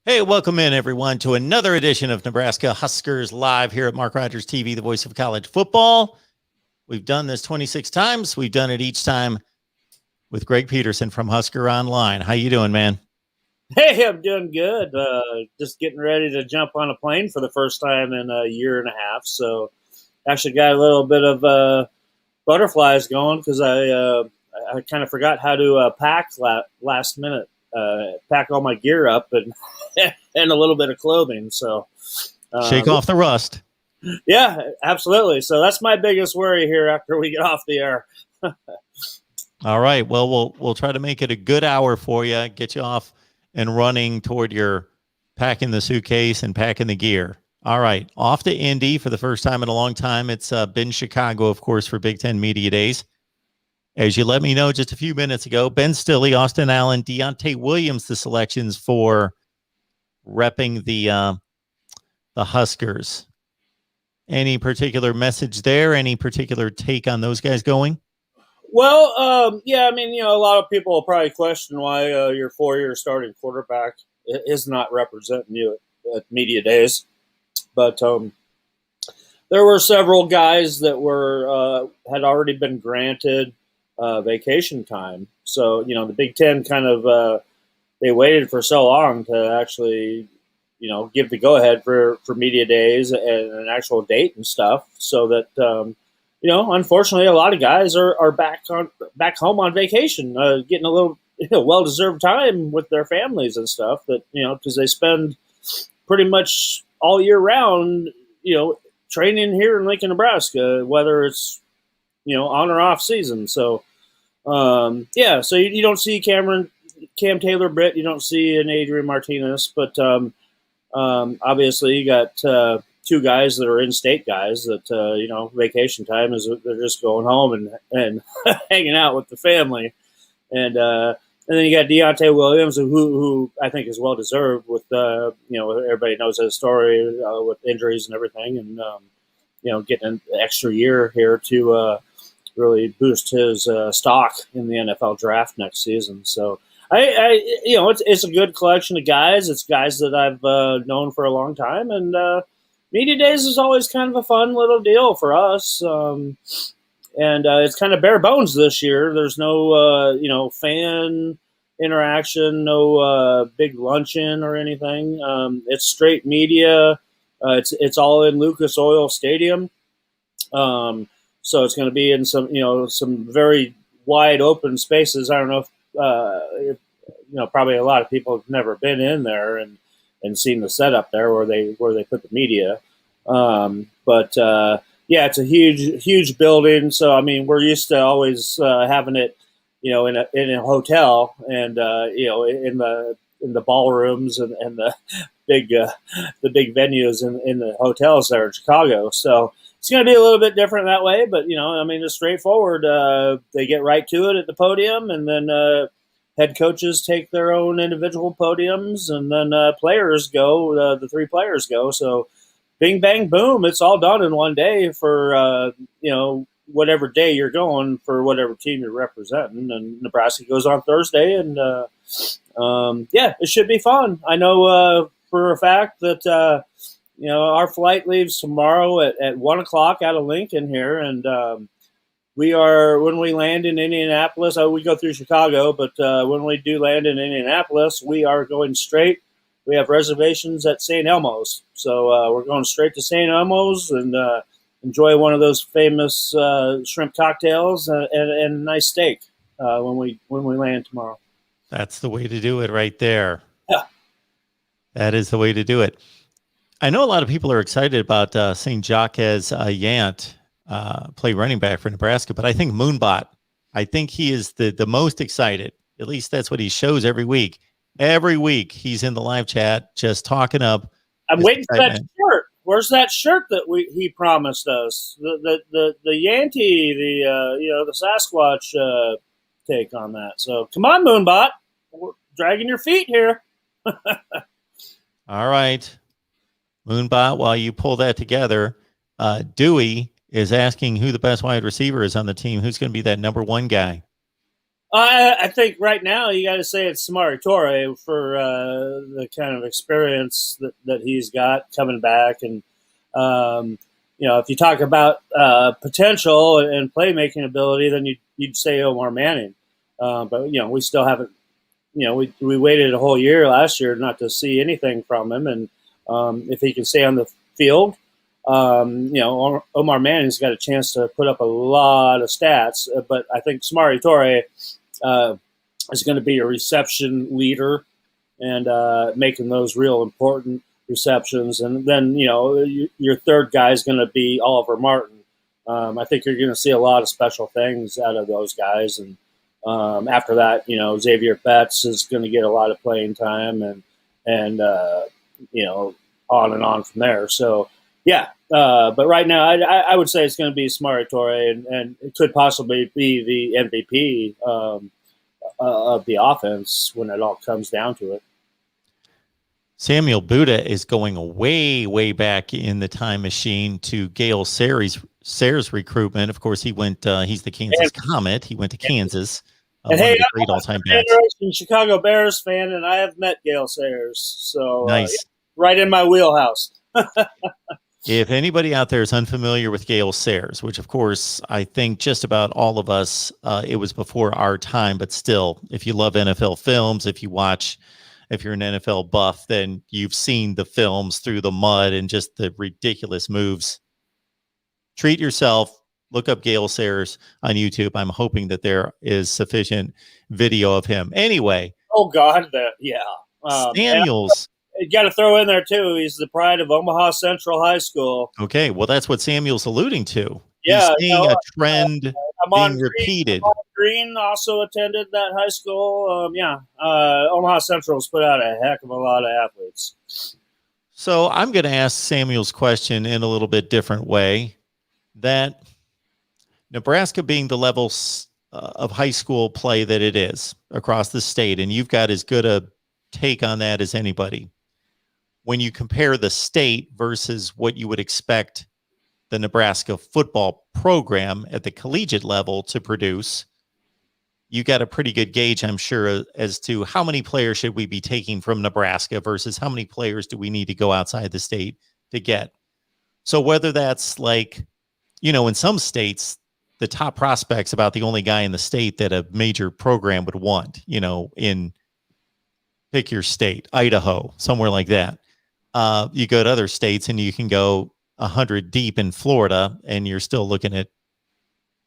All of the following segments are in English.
Hey, welcome in, everyone, to another edition of Nebraska Huskers Live here at Mark Rogers TV, the voice of college football. We've done this 26 times. We've done it each time with Greg Peterson from Husker Online. How you doing, man? Hey, I'm doing good. Just getting ready to jump on a plane for the first time in a year and a half. So, actually got a little bit of butterflies going because I kind of forgot how to pack last minute. Pack all my gear up and and a little bit of clothing. So, Shake off the rust. yeah, absolutely. So that's my biggest worry here after we get off the air. All right. Well, we'll try to make it a good hour for you. Get you off and running toward your packing the suitcase and packing the gear. All right. Off to Indy for the first time in a long time. It's been Chicago, of course, for Big Ten Media Days. As you let me know just a few minutes ago, Ben Stille, Austin Allen, Deontay Williams, the selections for repping the Huskers. Any particular message there? Any particular take on those guys going? Well, yeah, I mean, a lot of people will probably question why your 4-year starting quarterback is not representing you at media days. But there were several guys that had already been granted vacation time. So, the Big Ten kind of they waited for so long to actually, give the go-ahead for media days and an actual date and stuff so that unfortunately, a lot of guys are back home on vacation, getting a little well-deserved time with their families and stuff. That because they spend pretty much all year round, training here in Lincoln, Nebraska, whether it's on or off season. So so you don't see Cam Taylor Britt, you don't see an Adrian Martinez, but obviously you got two guys that are in-state guys that vacation time is they're just going home and hanging out with the family, and then you got Deontay Williams, who I think is well deserved with everybody knows his story with injuries and everything, and getting an extra year here to really boost his stock in the NFL draft next season. So it's a good collection of guys. It's guys that I've known for a long time, and media days is always kind of a fun little deal for us. And it's kind of bare bones this year. There's no, fan interaction, no big luncheon or anything. It's straight media. It's all in Lucas Oil Stadium. So it's going to be in some very wide open spaces. I don't know if probably a lot of people have never been in there and seen the setup there where they put the media. Yeah, it's a huge building. So, I mean, we're used to always having it, in a hotel and, in the ballrooms and the big venues in the hotels there in Chicago. So it's going to be a little bit different that way, but, it's straightforward. They get right to it at the podium, and then head coaches take their own individual podiums, and then players go, the three players go. So bing, bang, boom, it's all done in one day for, whatever day you're going for whatever team you're representing. And Nebraska goes on Thursday, and, it should be fun. I know for a fact that, our flight leaves tomorrow at 1 o'clock out of Lincoln here, and when we land in Indianapolis, we go through Chicago, but when we do land in Indianapolis, we are going straight. We have reservations at St. Elmo's, so we're going straight to St. Elmo's and enjoy one of those famous shrimp cocktails and a nice steak when we land tomorrow. That's the way to do it right there. Yeah. That is the way to do it. I know a lot of people are excited about St. Jacques Yant play running back for Nebraska, but I think Moonbot, he is the most excited. At least that's what he shows every week. Every week he's in the live chat just talking up. I'm waiting for that shirt. Where's that shirt that he promised us? The Yanty, the Sasquatch take on that. So come on, Moonbot, we're dragging your feet here. All right, Moonbot. While you pull that together, Dewey is asking who the best wide receiver is on the team. Who's going to be that number one guy? I think right now you got to say it's Samari Torre for the kind of experience that he's got coming back, and if you talk about potential and playmaking ability, then you'd say Omar Manning, but we still haven't. We waited a whole year last year not to see anything from him, and if he can stay on the field, Omar Manning's got a chance to put up a lot of stats. But I think Samari Torre is going to be a reception leader and making those real important receptions. And then, your third guy is going to be Oliver Martin. I think you're going to see a lot of special things out of those guys. And after that, Xavier Betts is going to get a lot of playing time and on and on from there. So, yeah. But right now, I would say it's going to be Samari Torre, and it could possibly be the MVP of the offense when it all comes down to it. Samuel Buda is going way, way back in the time machine to Gale Sayers' recruitment. Of course, he went. He's the Kansas Comet. He went to Kansas. And hey, great all-time backs. I'm a Chicago Bears fan, and I have met Gale Sayers. So nice, right in my wheelhouse. If anybody out there is unfamiliar with Gale Sayers, which of course I think just about all of us, it was before our time, but still, if you love NFL films, if you're an NFL buff, then you've seen the films Through the Mud and just the ridiculous moves. Treat yourself. Look up Gale Sayers on YouTube. I'm hoping that there is sufficient video of him. Anyway. Oh, God. Yeah. Samuels. You got to throw in there, too. He's the pride of Omaha Central High School. Okay. Well, that's what Samuel's alluding to. Yeah. He's seeing a trend being repeated. Green also attended that high school. Omaha Central's put out a heck of a lot of athletes. So I'm going to ask Samuel's question in a little bit different way. That Nebraska being the levels of high school play that it is across the state, and you've got as good a take on that as anybody. When you compare the state versus what you would expect the Nebraska football program at the collegiate level to produce, you got a pretty good gauge, I'm sure, as to how many players should we be taking from Nebraska versus how many players do we need to go outside the state to get. So whether that's like, in some states, the top prospect's about the only guy in the state that a major program would want, in pick your state, Idaho, somewhere like that. You go to other states and you can go 100 deep in Florida and you're still looking at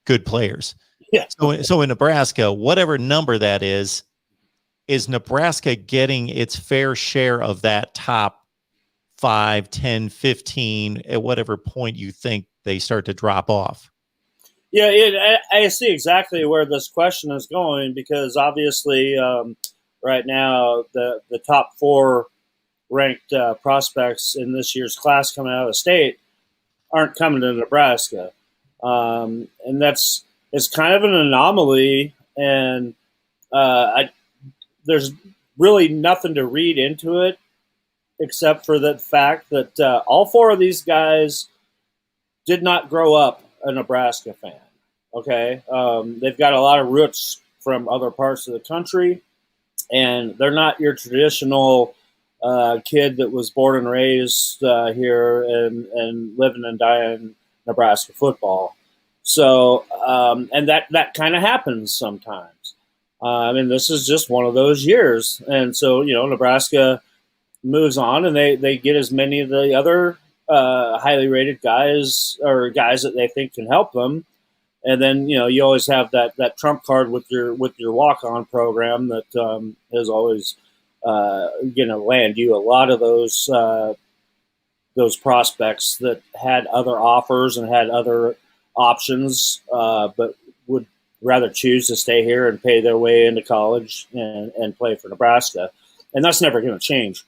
good players. Yeah. So in Nebraska, whatever number that is Nebraska getting its fair share of that top 5, 10, 15 at whatever point you think they start to drop off? Yeah, I see exactly where this question is going, because obviously right now the top 4 ranked prospects in this year's class coming out of the state aren't coming to Nebraska. And it's kind of an anomaly, and there's really nothing to read into it except for the fact that all 4 of these guys did not grow up a Nebraska fan. Okay. They've got a lot of roots from other parts of the country, and they're not your traditional kid that was born and raised here and living and dying Nebraska football. So, and that kind of happens sometimes. This is just one of those years. And so, Nebraska moves on, and they get as many of the other highly rated guys or guys that they think can help them. And then, you always have that trump card with your walk-on program that is always going to land you a lot of those prospects that had other offers and had other options, but would rather choose to stay here and pay their way into college and play for Nebraska. And that's never going to change.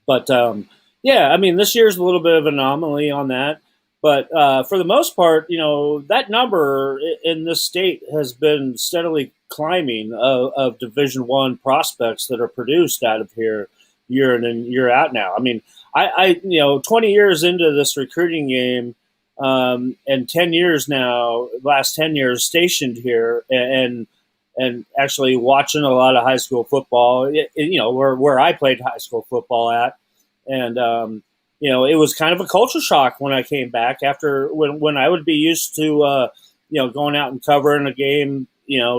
But, this year's a little bit of an anomaly on that. But for the most part, that number in this state has been steadily climbing of Division I prospects that are produced out of here year in and year out now. I 20 years into this recruiting game, and 10 years now, last 10 years stationed here, and and actually watching a lot of high school football, where I played high school football at. And, it was kind of a culture shock when I came back after when I would be used to, going out and covering a game,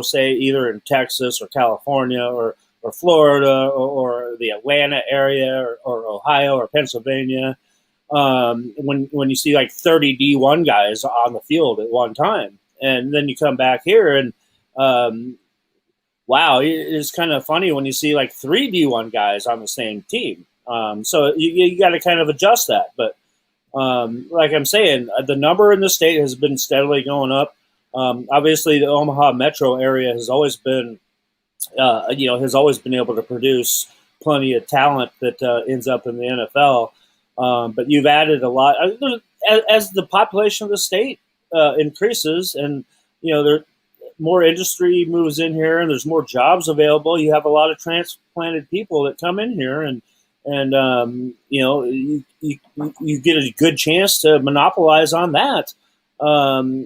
say either in Texas or California or Florida or the Atlanta area or Ohio or Pennsylvania. When you see like 30 D1 guys on the field at one time, and then you come back here and, wow, it's kind of funny when you see like 3 D1 guys on the same team. So you got to kind of adjust that. But like I'm saying, the number in the state has been steadily going up. Obviously, the Omaha metro area has always been, able to produce plenty of talent that ends up in the NFL. But you've added a lot as the population of the state increases, and there more industry moves in here, and there's more jobs available. You have a lot of transplanted people that come in here, and you get a good chance to monopolize on that. A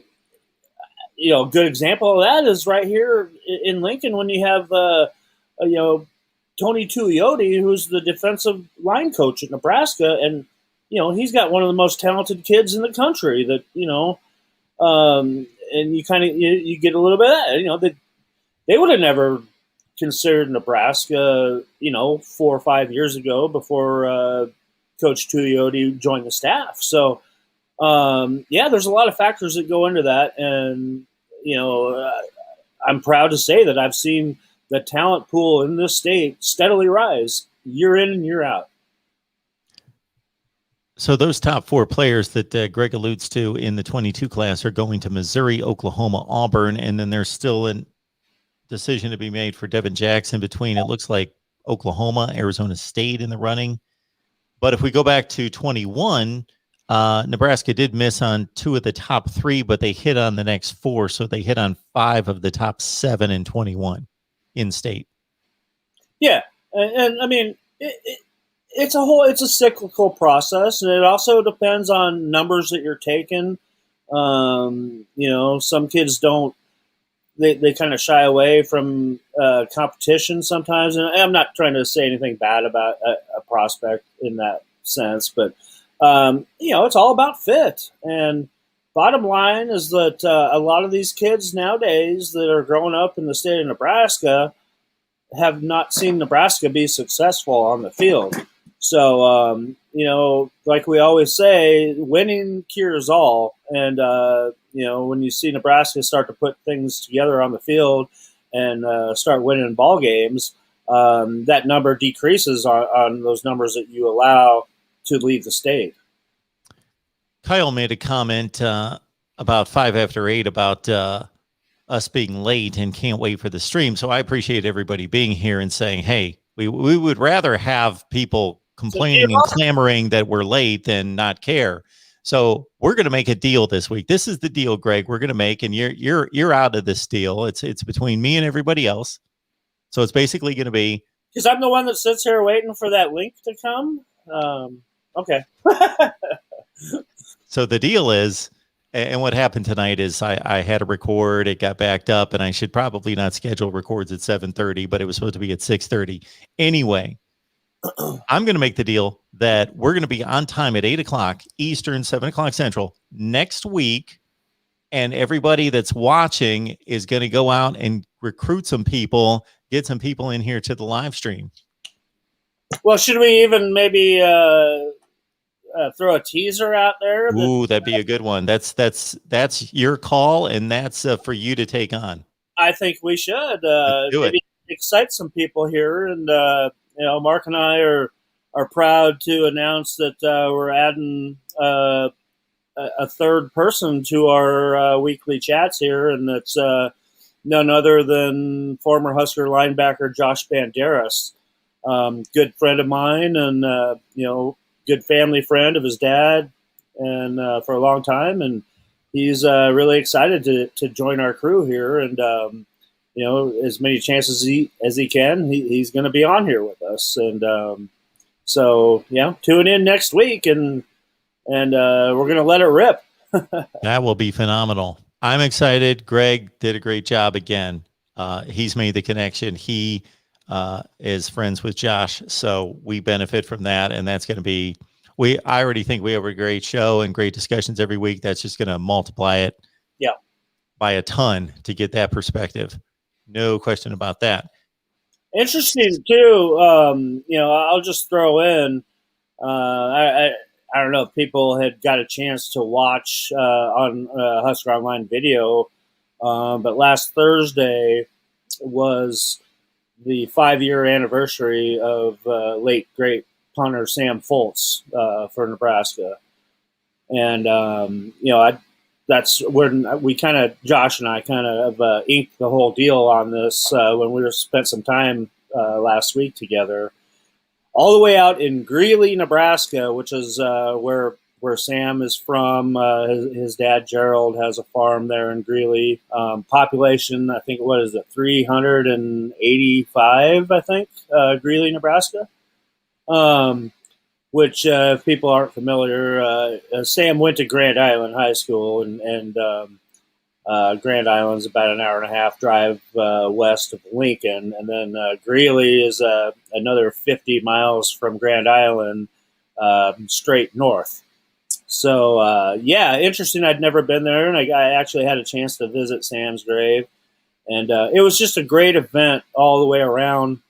good example of that is right here in Lincoln when you have Tony Tuioti, who's the defensive line coach at Nebraska, and he's got one of the most talented kids in the country. That and you kind of you get a little bit of that. They would have never considered Nebraska, 4 or 5 years ago before Coach Tuioti joined the staff. So there's a lot of factors that go into that, and I'm proud to say that I've seen the talent pool in this state steadily rise year in and year out. So those top 4 players that Greg alludes to in the 22 class are going to Missouri, Oklahoma, Auburn, and then there's still a decision to be made for Devin Jackson between, it looks like, Oklahoma, Arizona State in the running. But if we go back to 21, Nebraska did miss on 2 of the top 3, but they hit on the next 4, so they hit on 5 of the top 7 in 21 in state. Yeah, and I mean, it's a cyclical process, and it also depends on numbers that you're taking. Some kids don't. They kind of shy away from competition sometimes, and I'm not trying to say anything bad about a prospect in that sense, but it's all about fit. And bottom line is that a lot of these kids nowadays that are growing up in the state of Nebraska have not seen Nebraska be successful on the field. So, like we always say, winning cures all. And, when you see Nebraska start to put things together on the field and start winning ball games, that number decreases on those numbers that you allow to leave the state. Kyle made a comment about 5 after 8 about us being late and can't wait for the stream. So I appreciate everybody being here and saying, hey, we would rather have people complaining and clamoring that we're late than not care. So we're going to make a deal this week. This is the deal, Greg, we're going to make, and you're out of this deal. It's between me and everybody else. So it's basically going to be, because I'm the one that sits here waiting for that link to come. Okay. So the deal is, and what happened tonight is I had a record, it got backed up, and I should probably not schedule records at 7:30, but it was supposed to be at 6:30. Anyway, I'm going to make the deal that we're going to be on time at 8 o'clock Eastern, 7 o'clock Central next week. And everybody that's watching is going to go out and recruit some people, get some people in here to the live stream. Well, should we even maybe throw a teaser out there? Ooh, that'd be a good one. That's your call, and that's for you to take on. I think we should maybe excite some people here, and Mark and I are proud to announce that we're adding a third person to our weekly chats here, and that's none other than former Husker linebacker Josh Banderas, good friend of mine, and good family friend of his dad, and for a long time, and he's really excited to join our crew here, and as many chances as he can, he's going to be on here with us, and so tune in next week, and we're going to let it rip. That will be phenomenal. I'm excited. Greg did a great job again. He's made the connection. He is friends with Josh, so we benefit from that, and that's going to be. I already think we have a great show and great discussions every week. That's just going to multiply it, by a ton to get that perspective. No question about that. Interesting too. I'll just throw in. I don't know if people had got a chance to watch on Husker Online video, but last Thursday was the 5-year anniversary of late great punter Sam Foltz for Nebraska, and that's when we kind of, Josh and I kind of inked the whole deal on this when we spent some time last week together, all the way out in Greeley, Nebraska, which is where Sam is from. His dad, Gerald, has a farm there in Greeley. Population, I think, 385, I think, Greeley, Nebraska. Which, if people aren't familiar, Sam went to Grand Island High School, and Grand Island's about an hour and a half drive west of Lincoln, and then Greeley is another 50 miles from Grand Island straight north. So, interesting. I'd never been there, and I actually had a chance to visit Sam's grave, and it was just a great event all the way around.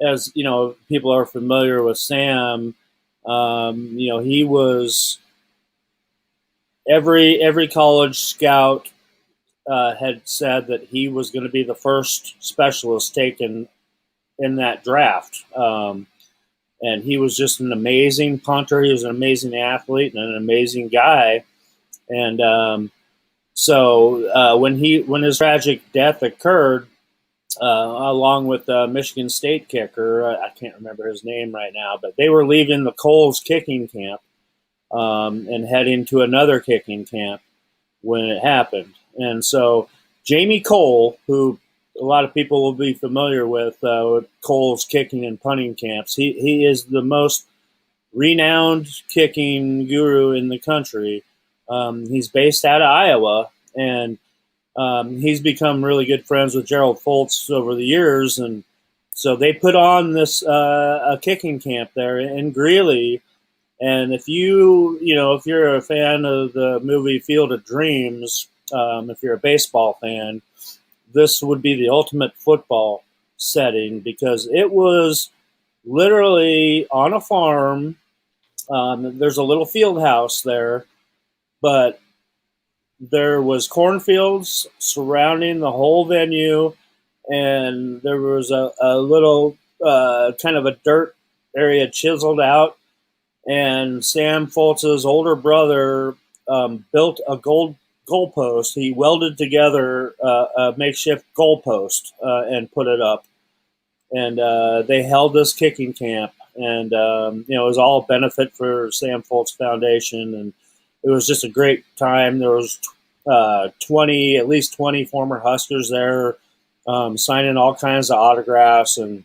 As you know, people are familiar with Sam. He was every college scout had said that he was going to be the first specialist taken in that draft. And he was just an amazing punter. He was an amazing athlete and an amazing guy. And so when his tragic death occurred, along with the Michigan State kicker, I can't remember his name right now, but they were leaving the Coles kicking camp and heading to another kicking camp when it happened. And so Jamie Cole, who a lot of people will be familiar with Cole's kicking and punting camps, he is the most renowned kicking guru in the country. He's based out of Iowa, and he's become really good friends with Gerald Foltz over the years, and so they put on this a kicking camp there in Greeley. And if you're a fan of the movie Field of Dreams, if you're a baseball fan, this would be the ultimate football setting, because it was literally on a farm. There's a little field house there, but there was cornfields surrounding the whole venue, and there was a little kind of a dirt area chiseled out, and Sam Foltz's older brother built a goalpost. He welded together a makeshift goalpost and put it up, and they held this kicking camp, and it was all benefit for Sam Foltz Foundation, and it was just a great time. There was at least 20 former Huskers there, signing all kinds of autographs, and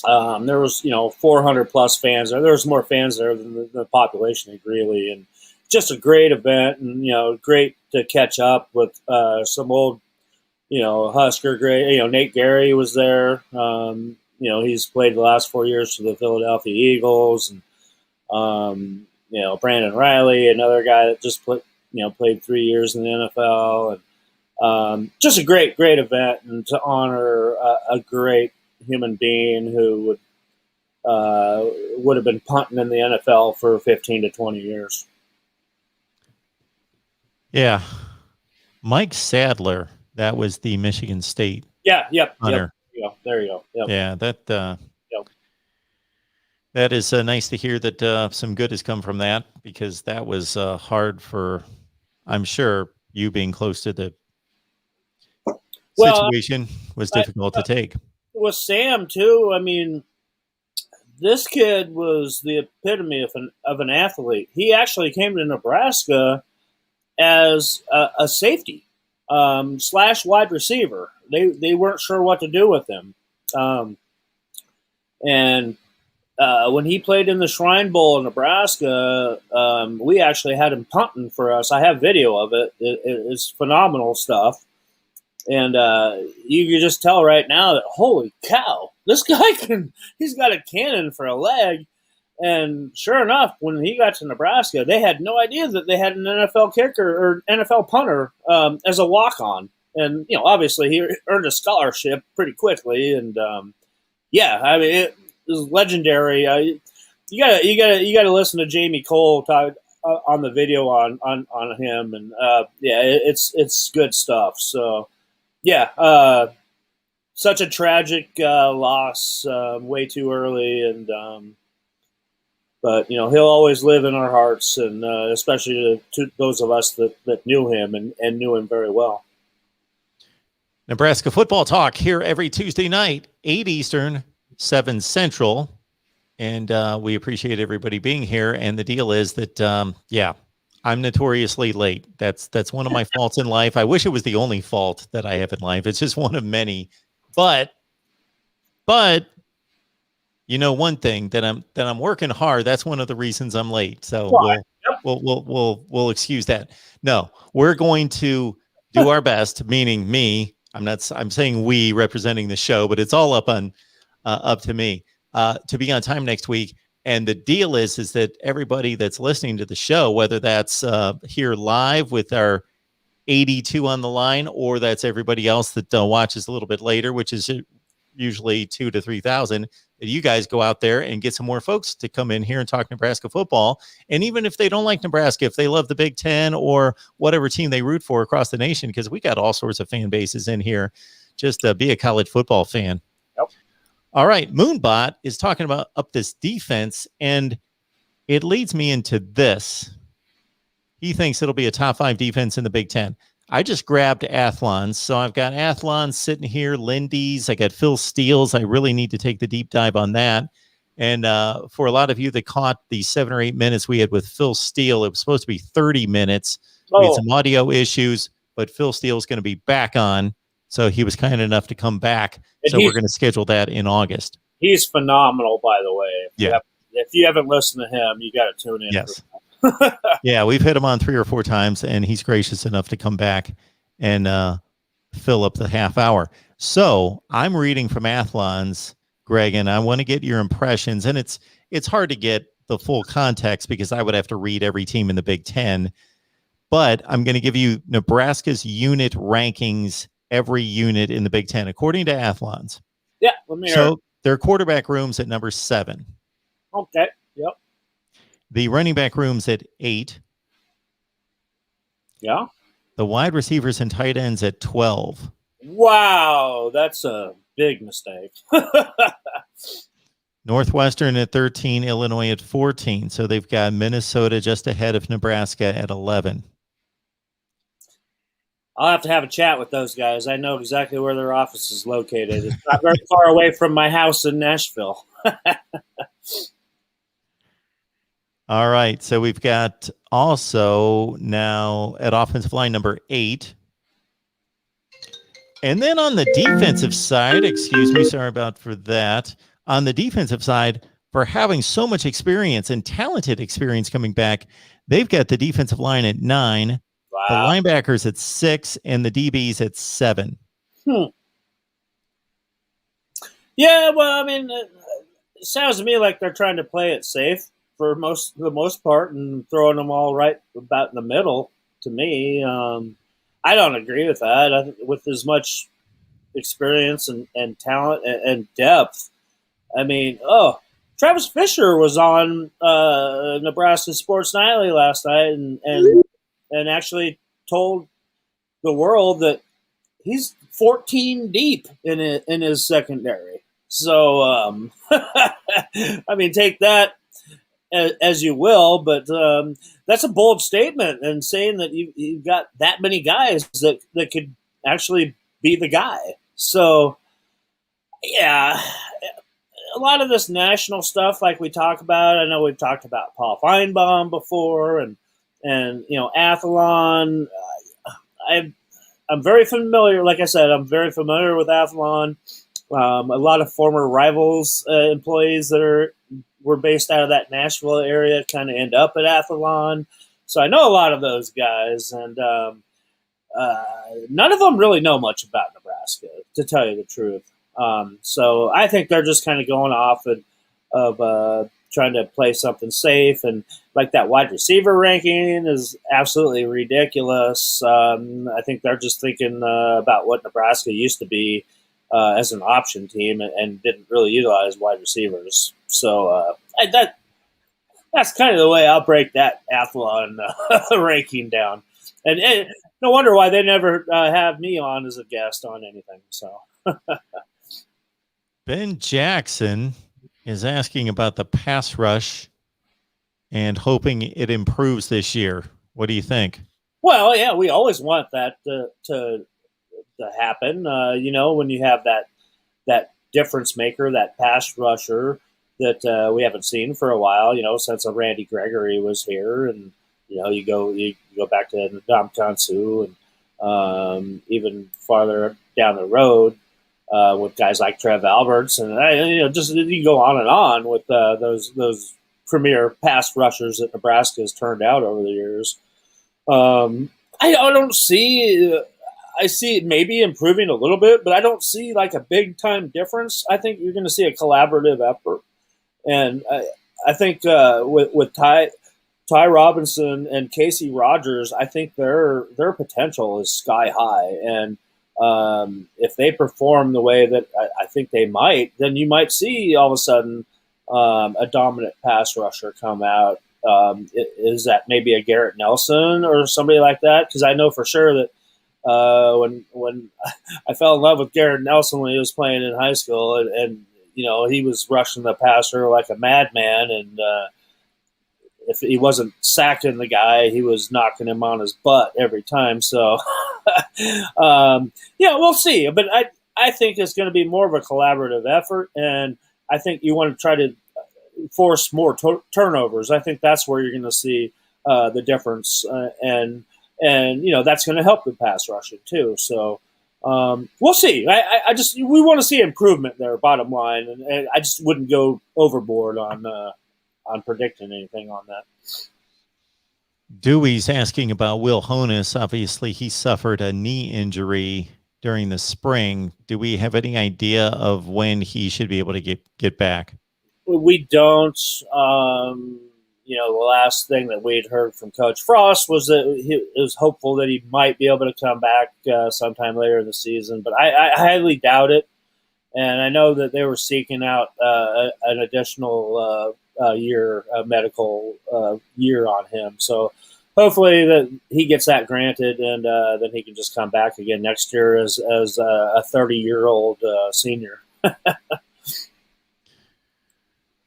there was 400 plus fans there. There was more fans there than the population in Greeley, and just a great event, and great to catch up with some old Husker great. Nate Gary was there. He's played the last 4 years for the Philadelphia Eagles, and Brandon Riley, another guy that just played 3 years in the NFL, and just a great event, and to honor a great human being who would have been punting in the NFL for 15 to 20 years. Yeah. Mike Sadler, that was the Michigan State punter. There you go. Yep. Yeah, that is nice to hear that some good has come from that, because that was hard for, I'm sure, you being close to the situation was difficult to take. With Sam too, I mean, this kid was the epitome of an athlete. He actually came to Nebraska as a safety / wide receiver. They weren't sure what to do with him, and when he played in the Shrine Bowl in Nebraska, we actually had him punting for us. I have video of it. It's phenomenal stuff. And you can just tell right now that, holy cow, this guy he's got a cannon for a leg. And sure enough, when he got to Nebraska, they had no idea that they had an NFL kicker or NFL punter as a walk-on. And, obviously he earned a scholarship pretty quickly. And, I mean, it was legendary. You gotta listen to Jamie Cole talk on the video on him. And, it's good stuff. So, such a tragic loss way too early. And, but, he'll always live in our hearts, and especially to those of us that knew him and knew him very well. Nebraska Football Talk here every Tuesday night, 8 Eastern, 7 Central. And we appreciate everybody being here. And the deal is that, I'm notoriously late. That's one of my faults in life. I wish it was the only fault that I have in life. It's just one of many. But one thing that I'm working hard. That's one of the reasons I'm late. So we'll excuse that. No, we're going to do our best. Meaning me. I'm saying we, representing the show, but it's all up to me to be on time next week. And the deal is that everybody that's listening to the show, whether that's here live with our 82 on the line, or that's everybody else that watches a little bit later, which is usually 2,000 to 3,000, you guys go out there and get some more folks to come in here and talk Nebraska football. And even if they don't like Nebraska, if they love the Big Ten or whatever team they root for across the nation, because we got all sorts of fan bases in here, just be a college football fan. Yep. All right. Moonbot is talking about up this defense, and it leads me into this. He thinks it'll be a top 5 defense in the Big Ten. I just grabbed Athlon's. So I've got Athlon's sitting here, Lindy's. I got Phil Steele's. I really need to take the deep dive on that. And for a lot of you that caught the 7 or 8 minutes we had with Phil Steele, it was supposed to be 30 minutes. We had some audio issues, but Phil Steele's going to be back on. So he was kind enough to come back. So we're going to schedule that in August. He's phenomenal, by the way. If you haven't listened to him, you got to tune in. Yes. Yeah, we've hit him on 3 or 4 times, and he's gracious enough to come back and fill up the half hour. So I'm reading from Athlon's, Greg, and I want to get your impressions. And it's hard to get the full context because I would have to read every team in the Big Ten. But I'm going to give you Nebraska's unit rankings, every unit in the Big Ten, according to Athlon's. Yeah, let me hear. So their quarterback room's at number 7. Okay, yep. The running back room's at 8. Yeah. The wide receivers and tight ends at 12. Wow, that's a big mistake. Northwestern at 13, Illinois at 14. So they've got Minnesota just ahead of Nebraska at 11. I'll have to have a chat with those guys. I know exactly where their office is located. It's not very far away from my house in Nashville. All right. So we've got also now at offensive line number 8. And then on the defensive side, sorry about for that. On the defensive side, for having so much experience and talented experience coming back, they've got the defensive line at 9, Wow. the linebackers at 6, and the DBs at 7. Yeah, well, I mean, it sounds to me like they're trying to play it safe for the most part and throwing them all right about in the middle. To me, I don't agree with that. With as much experience and talent and depth, I mean, Travis Fisher was on Nebraska Sports Nightly last night and actually told the world that he's 14 deep in his secondary. So, I mean, take that as you will, but that's a bold statement, and saying that you've got that many guys that could actually be the guy. So, yeah, a lot of this national stuff, like we talk about, I know we've talked about Paul Feinbaum before, and Athlon. I'm very familiar. Like I said, I'm very familiar with Athlon. A lot of former Rivals employees that were based out of that Nashville area kind of end up at Athlon. So I know a lot of those guys. And none of them really know much about Nebraska, to tell you the truth. So I think they're just kind of going off of trying to play something safe, and like that wide receiver ranking is absolutely ridiculous. I think they're just thinking about what Nebraska used to be as an option team, and didn't really utilize wide receivers. So that's kind of the way I'll break that athlon ranking down. And no wonder why they never have me on as a guest on anything. So Ben Jackson is asking about the pass rush and hoping it improves this year. What do you think? Well, yeah, we always want that to happen. When you have that difference maker, that pass rusher that we haven't seen for a while. Since Randy Gregory was here, and you go back to Ndamukong Suh, and even farther down the road with guys like Trev Alberts, and just you can go on with those premier pass rushers that Nebraska has turned out over the years. I don't see. I see it maybe improving a little bit, but I don't see like a big time difference. I think you're going to see a collaborative effort, and I think with Ty Robinson and Casey Rogers, I think their potential is sky high, and if they perform the way that I think they might, then you might see all of a sudden a dominant pass rusher come out. Is that maybe a Garrett Nelson or somebody like that? Because I know for sure that when I fell in love with Garrett Nelson when he was playing in high school, and he was rushing the passer like a madman, and if he wasn't sacking the guy, he was knocking him on his butt every time. So, we'll see. But I think it's going to be more of a collaborative effort, and I think you want to try to force more turnovers. I think that's where you're going to see the difference, and that's going to help the pass rushing too. So we'll see. We want to see improvement there. Bottom line, and I just wouldn't go overboard on predicting anything on that. Dewey's asking about Will Honus. Obviously, he suffered a knee injury during the spring. Do we have any idea of when he should be able to get back? We don't. The last thing that we'd heard from Coach Frost was that he was hopeful that he might be able to come back sometime later in the season, but I highly doubt it. And I know that they were seeking out an additional medical year on him. So hopefully that he gets that granted, and then he can just come back again next year as a 30-year-old senior.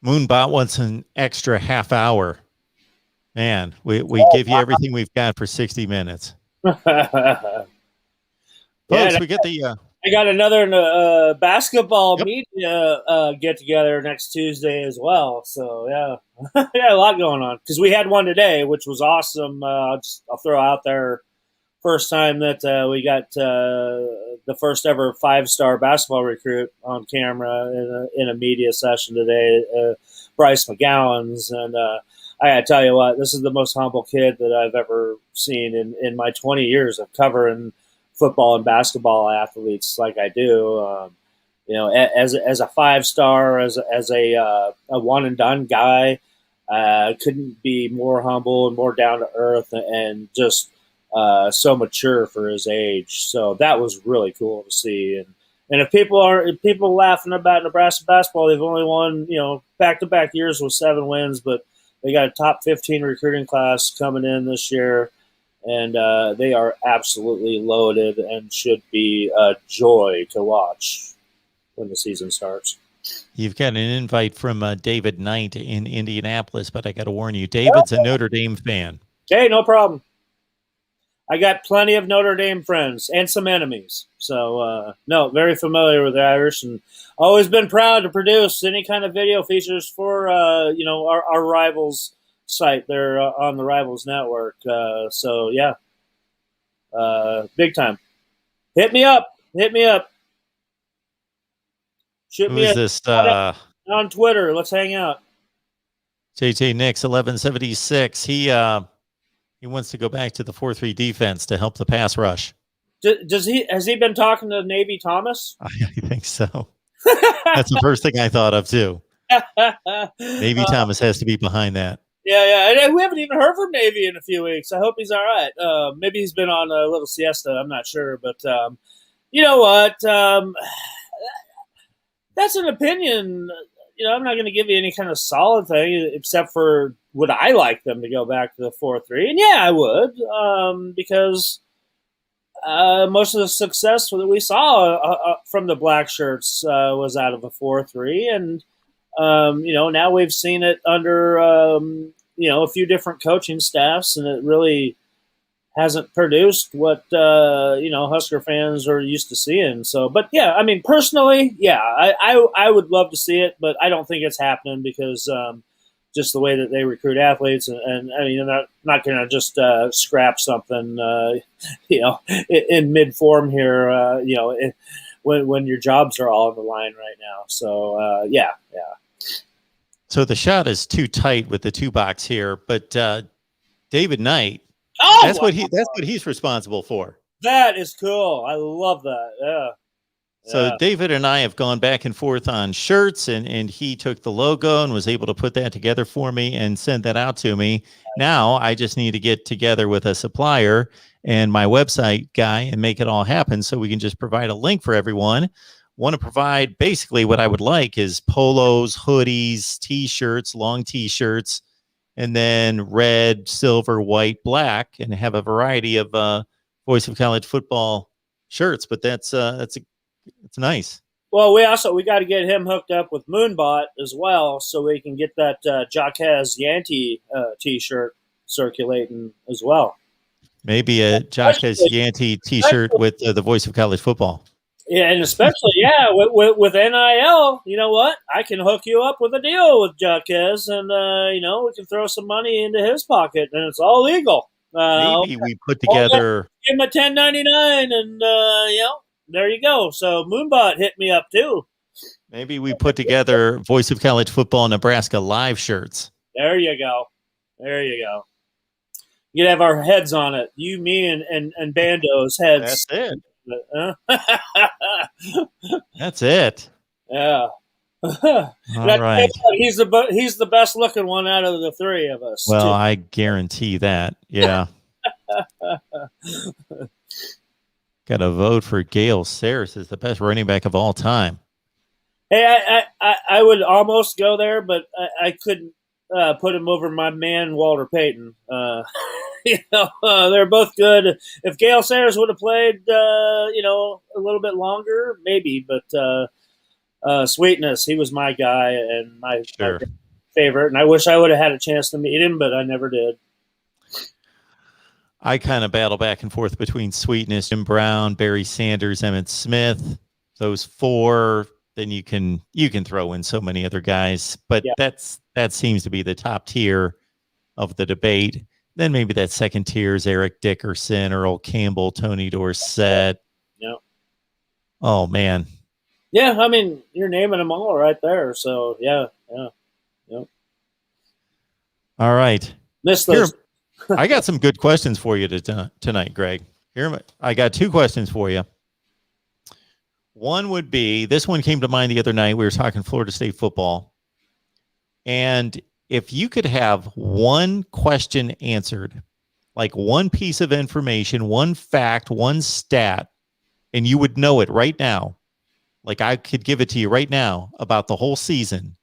Moonbot wants an extra half hour. Man, we give you everything we've got for 60 minutes. Folks, we get the... I got another basketball media get-together next Tuesday as well. So, yeah. Yeah, a lot going on. Because we had one today, which was awesome. I'll throw out there first time that we got the first ever 5-star basketball recruit on camera in a media session today, Bryce McGowan's. And I got to tell you what, this is the most humble kid that I've ever seen in my 20 years of covering football and basketball athletes like I do. As a 5-star, as a one and done guy, couldn't be more humble and more down to earth, and just so mature for his age. So that was really cool to see. And if people laughing about Nebraska basketball, they've only won back-to-back years with 7 wins, but they got a top 15 recruiting class coming in this year. And they are absolutely loaded and should be a joy to watch when the season starts. You've got an invite from David Knight in Indianapolis, but I got to warn you, David's a Notre Dame fan. Hey, no problem. I got plenty of Notre Dame friends and some enemies. So, very familiar with the Irish, and always been proud to produce any kind of video features for, our rivals site there on the Rivals Network. Big time. Hit me up. Shoot me this on Twitter. Let's hang out. JJ Nix 1176. He wants to go back to the 4-3 defense to help the pass rush. Has he been talking to Navy Thomas? I think so. That's the first thing I thought of too. Navy Thomas has to be behind that. Yeah. And we haven't even heard from Navy in a few weeks. I hope he's all right. Maybe he's been on a little siesta. I'm not sure, but you know what? That's an opinion. I'm not going to give you any kind of solid thing except for would I like them to go back to the 4-3? And yeah, I would, because most of the success that we saw from the black shirts was out of a 4-3, and now we've seen it under a few different coaching staffs, and it really hasn't produced what Husker fans are used to seeing. So, but yeah, I mean, personally, yeah, I would love to see it, but I don't think it's happening because just the way that they recruit athletes, and I mean, they're not going to just scrap something, in mid form here, when your jobs are all on the line right now. So, yeah. So the shot is too tight with the 2-box here, but David Knight. Oh, that's what he's responsible for. That is cool. I love that. Yeah. So David and I have gone back and forth on shirts, and he took the logo and was able to put that together for me and send that out to me. Now I just need to get together with a supplier and my website guy and make it all happen so we can just provide a link for everyone. Want to provide basically what I would like is polos, hoodies, T-shirts, long T-shirts, and then red, silver, white, black, and have a variety of Voice of College Football shirts. But it's nice. Well, we got to get him hooked up with Moonbot as well, so we can get that Jaquez Yanti T-shirt circulating as well. Maybe a Jaquez Yanti T-shirt with the Voice of College Football. Yeah, and especially, with NIL, you know what? I can hook you up with a deal with Jaquez, and, we can throw some money into his pocket, and it's all legal. Maybe we put together... Give him a 1099, and, there you go. So Moonbot hit me up, too. Maybe we put together Voice of College Football Nebraska live shirts. There you go. You'd have our heads on it. You, me, and Bando's heads. That's it. That's it. Yeah. All right. He's the best looking one out of the three of us. Well, too. I guarantee that. Yeah. Got to vote for Gale Sayers as the best running back of all time. Hey, I would almost go there, but I couldn't put him over my man Walter Payton. They're both good. If Gale Sayers would have played, a little bit longer, maybe. But Sweetness, he was my guy and my favorite. And I wish I would have had a chance to meet him, but I never did. I kind of battle back and forth between Sweetness, Jim Brown, Barry Sanders, Emmitt Smith. Those four. Then you can throw in so many other guys, but that seems to be the top tier of the debate. Then maybe that second tier is Eric Dickerson, Earl Campbell, Tony Dorsett. Yeah. Oh man. Yeah, I mean you're naming them all right there. So yeah. All right. Missed those. Here, I got some good questions for you tonight, Greg. I got two questions for you. One would be, this one came to mind the other night. We were talking Florida State football. And if you could have one question answered, like one piece of information, one fact, one stat, and you would know it right now, like I could give it to you right now about the whole season,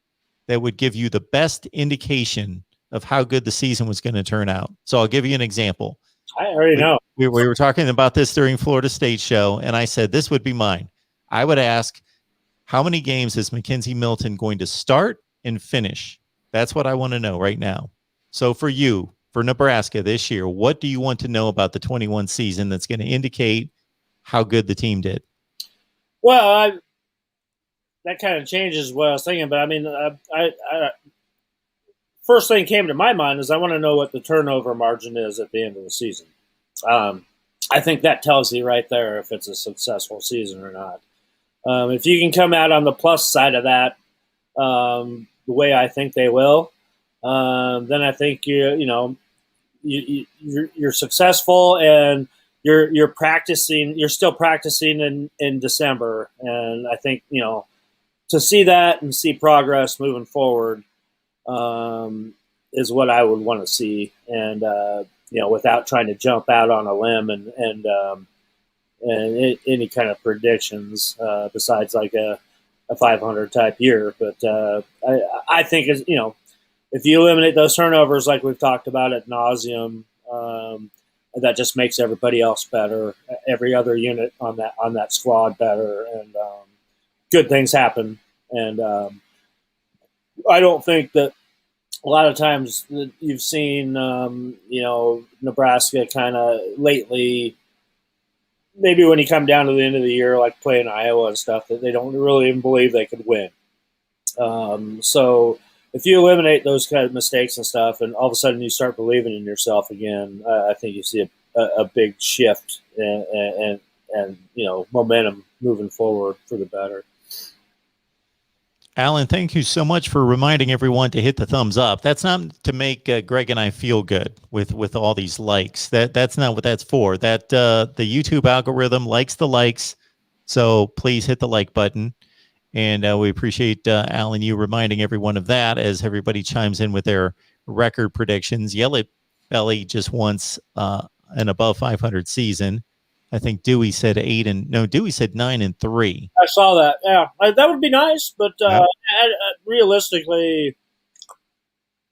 that would give you the best indication of how good the season was going to turn out. So I'll give you an example. I already know. We were talking about this during Florida State show, and I said this would be mine. I would ask, how many games is Mackenzie Milton going to start and finish? That's what I want to know right now. So for you, for Nebraska this year, what do you want to know about the 21 season that's going to indicate how good the team did? Well, that kind of changes what I was thinking, but I mean, I first thing came to my mind is I want to know what the turnover margin is at the end of the season. I think that tells you right there if it's a successful season or not. If you can come out on the plus side of that, the way I think they will, then I think you're successful, and you're practicing. You're still practicing in December, and I think to see that and see progress moving forward is what I would want to see, and without trying to jump out on a limb and any kind of predictions besides like a 500 type year. But I think if you eliminate those turnovers, like we've talked about ad nauseum, that just makes everybody else better, every other unit on that squad better, and good things happen. And I don't think that a lot of times that you've seen, Nebraska kind of lately, maybe when you come down to the end of the year, like playing Iowa and stuff, that they don't really even believe they could win. So if you eliminate those kind of mistakes and stuff, and all of a sudden you start believing in yourself again, I think you see a big shift and momentum moving forward for the better. Alan, thank you so much for reminding everyone to hit the thumbs up. That's not to make Greg and I feel good with all these likes. That's not what that's for. That the YouTube algorithm likes the likes, so please hit the like button. And we appreciate, Alan, you reminding everyone of that as everybody chimes in with their record predictions. Yell Belly just wants an above 500 season. I think Dewey said Dewey said 9-3. I saw that. Yeah, that would be nice, but realistically,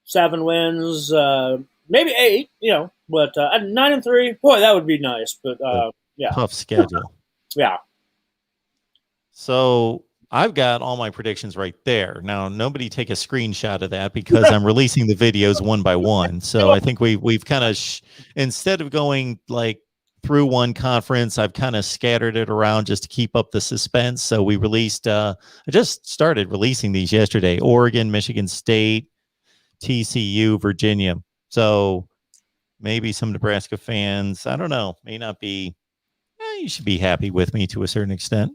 7 wins, maybe 8. But 9-3, boy, that would be nice. But yeah, tough schedule. Yeah. So I've got all my predictions right there. Now, nobody take a screenshot of that because I'm releasing the videos one by one. So I think we've kind of instead of going like through one conference, I've kind of scattered it around just to keep up the suspense. So we released, I just started releasing these yesterday: Oregon, Michigan State, TCU, Virginia. So maybe some Nebraska fans, I don't know, may not be, you should be happy with me to a certain extent.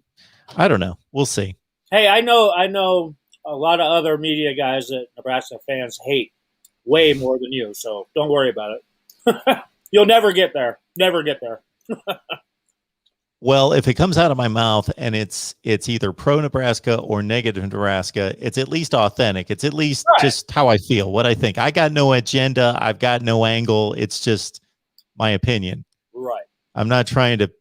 I don't know. We'll see. Hey, I know a lot of other media guys that Nebraska fans hate way more than you. So don't worry about it. You'll never get there. Never get there. Well, if it comes out of my mouth and it's either pro Nebraska or negative Nebraska, it's at least authentic. It's at least just how I feel, what I think. I got no agenda. I've got no angle. It's just my opinion. Right. I'm not trying to.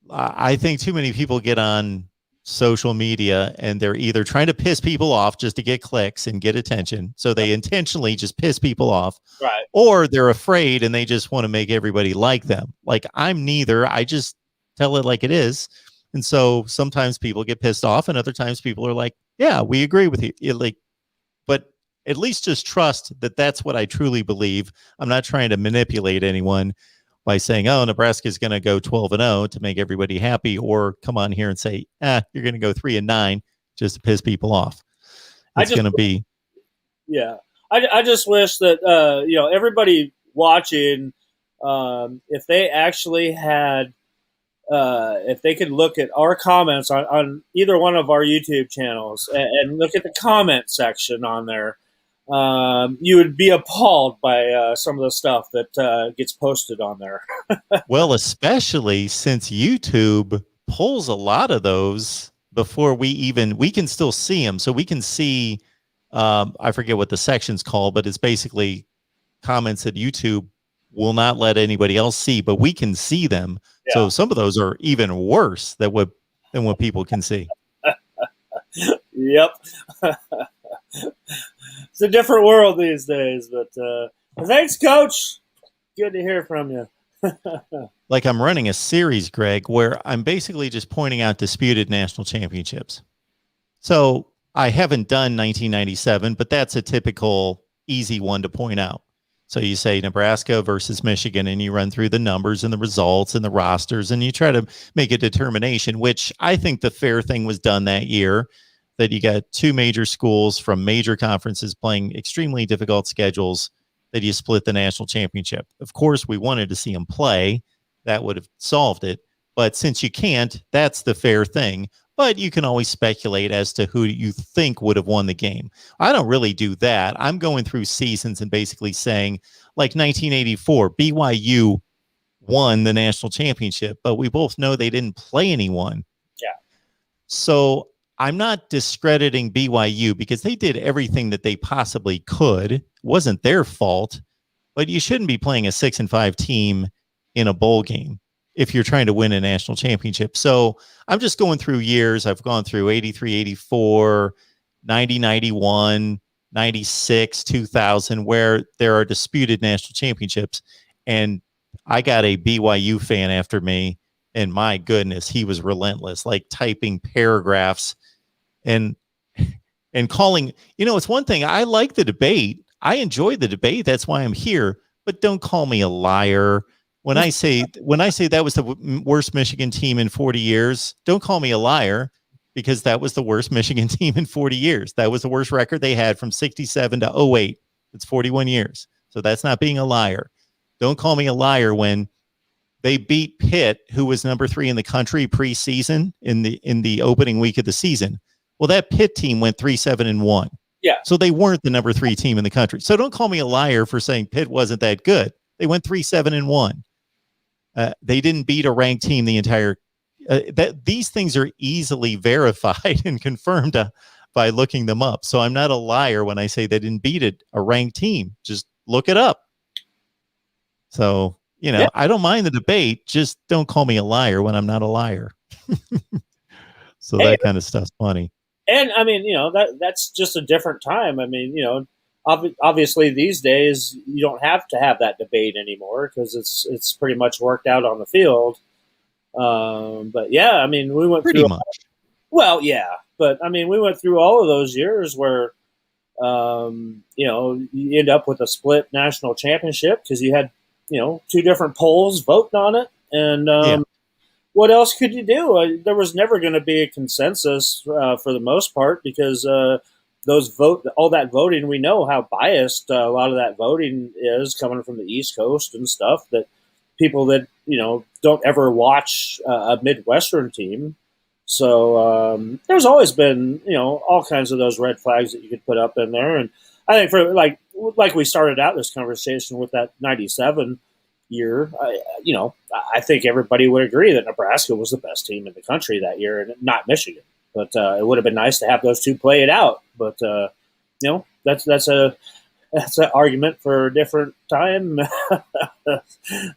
I think too many people get on social media and they're either trying to piss people off just to get clicks and get attention, so they intentionally just piss people off, right? Or they're afraid and they just want to make everybody like them. Like, I'm neither. I just tell it like it is. And so sometimes people get pissed off and other times people are like, yeah, we agree with you. But at least just trust that that's what I truly believe. I'm not trying to manipulate anyone by saying, oh, Nebraska is going to go 12-0 to make everybody happy, or come on here and say, you're going to go 3-9 just to piss people off. It's going to be. Yeah. I just wish that, everybody watching, if they actually had, if they could look at our comments on either one of our YouTube channels and look at the comment section on there, you would be appalled by some of the stuff that gets posted on there. Well, especially since YouTube pulls a lot of those before we can still see them. So we can see, I forget what the section's called, but it's basically comments that YouTube will not let anybody else see, but we can see them. Yeah. So some of those are even worse than what people can see. Yep. It's a different world these days, but thanks, Coach. Good to hear from you. Like, I'm running a series, Greg, where I'm basically just pointing out disputed national championships. So I haven't done 1997, but that's a typical easy one to point out. So you say Nebraska versus Michigan, and you run through the numbers and the results and the rosters, and you try to make a determination, which I think the fair thing was done that year, that you got two major schools from major conferences playing extremely difficult schedules, that you split the national championship. Of course, we wanted to see them play. That would have solved it. But since you can't, that's the fair thing. But you can always speculate as to who you think would have won the game. I don't really do that. I'm going through seasons and basically saying, like 1984, BYU won the national championship, but we both know they didn't play anyone. Yeah. So I'm not discrediting BYU because they did everything that they possibly could. It wasn't their fault, but you shouldn't be playing a 6-5 team in a bowl game if you're trying to win a national championship. So I'm just going through years. I've gone through 83, 84, 90, 91, 96, 2000, where there are disputed national championships. And I got a BYU fan after me, and my goodness, he was relentless, like typing paragraphs and calling. It's one thing. I like the debate. I enjoy the debate. That's why I'm here. But don't call me a liar. When I say that was the worst Michigan team in 40 years, don't call me a liar, because that was the worst Michigan team in 40 years. That was the worst record they had from 67 to 08. It's 41 years. So that's not being a liar. Don't call me a liar when they beat Pitt, who was number 3 in the country preseason in the opening week of the season. Well, that Pitt team went 3-7-1. Yeah. So they weren't the number 3 team in the country. So don't call me a liar for saying Pitt wasn't that good. They went 3-7-1. They didn't beat a ranked team the entire. These things are easily verified and confirmed by looking them up. So I'm not a liar when I say they didn't beat a ranked team. Just look it up. So, Yeah. I don't mind the debate. Just don't call me a liar when I'm not a liar. So that kind of stuff's funny. And I mean, that's just a different time. I mean, obviously these days you don't have to have that debate anymore because it's pretty much worked out on the field. But yeah, I mean, we went pretty through. Much. Well, yeah, but I mean, we went through all of those years where, you end up with a split national championship because you had, 2 different polls voting on it, and what else could you do? There was never going to be a consensus for the most part because all that voting, we know how biased a lot of that voting is coming from the East Coast and stuff. That people that don't ever watch a Midwestern team. So there's always been all kinds of those red flags that you could put up in there, and I think for like we started out this conversation with that '97 year, I think everybody would agree that Nebraska was the best team in the country that year, and not Michigan. But it would have been nice to have those two play it out. But that's an argument for a different time.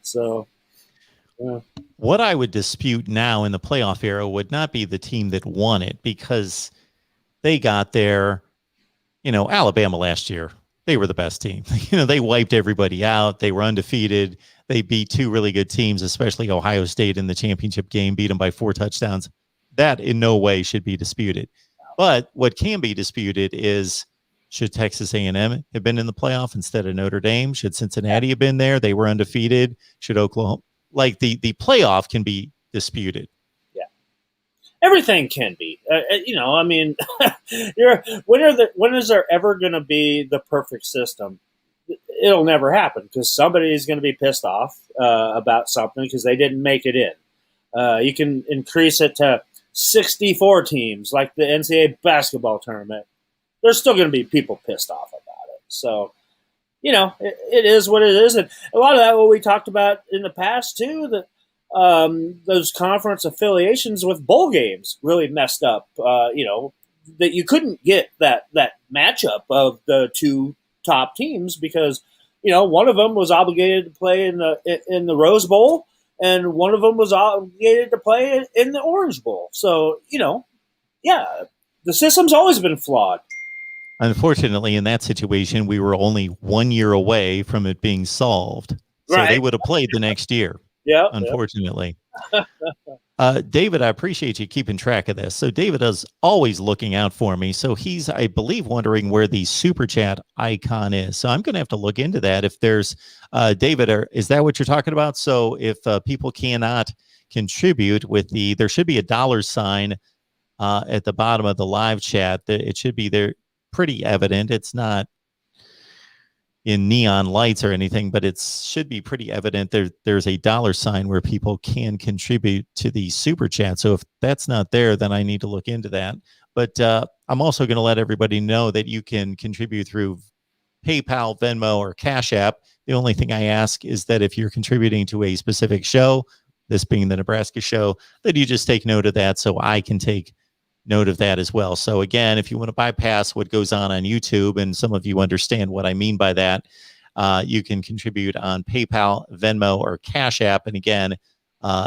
So. Yeah. What I would dispute now in the playoff era would not be the team that won it, because they got there. Alabama last year, they were the best team. They wiped everybody out. They were undefeated. They beat 2 really good teams, especially Ohio State in the championship game, beat them by 4 touchdowns. That in no way should be disputed. But what can be disputed is, should Texas A&M have been in the playoff instead of Notre Dame? Should Cincinnati have been there? They were undefeated. Should Oklahoma? Like the playoff can be disputed. Yeah, everything can be. I mean, when is there ever going to be the perfect system? It'll never happen because somebody is going to be pissed off about something because they didn't make it in. You can increase it to 64 teams like the NCAA basketball tournament. There's still going to be people pissed off about it. So. It is what it is. And a lot of that, what we talked about in the past, too, that those conference affiliations with bowl games really messed up, that you couldn't get that matchup of the 2 top teams because, one of them was obligated to play in the Rose Bowl and one of them was obligated to play in the Orange Bowl. So, the system's always been flawed. Unfortunately, in that situation, we were only 1 year away from it being solved. So Right. They would have played the next year. Yeah. Unfortunately. David, I appreciate you keeping track of this. So David is always looking out for me. So he's, I believe, wondering where the super chat icon is. So I'm going to have to look into that. If there's, David, is that what you're talking about? So if people cannot contribute with there should be a $sign at the bottom of the live chat. It should be there. Pretty evident. It's not in neon lights or anything, but it should be pretty evident. There's a $sign where people can contribute to the super chat. So if that's not there, then I need to look into that. But I'm also going to let everybody know that you can contribute through PayPal, Venmo, or Cash App. The only thing I ask is that if you're contributing to a specific show, this being the Nebraska show, that you just take note of that so I can take note of that as well. So again, if you want to bypass what goes on YouTube, and some of you understand what I mean by that, you can contribute on PayPal, Venmo, or Cash App. And again,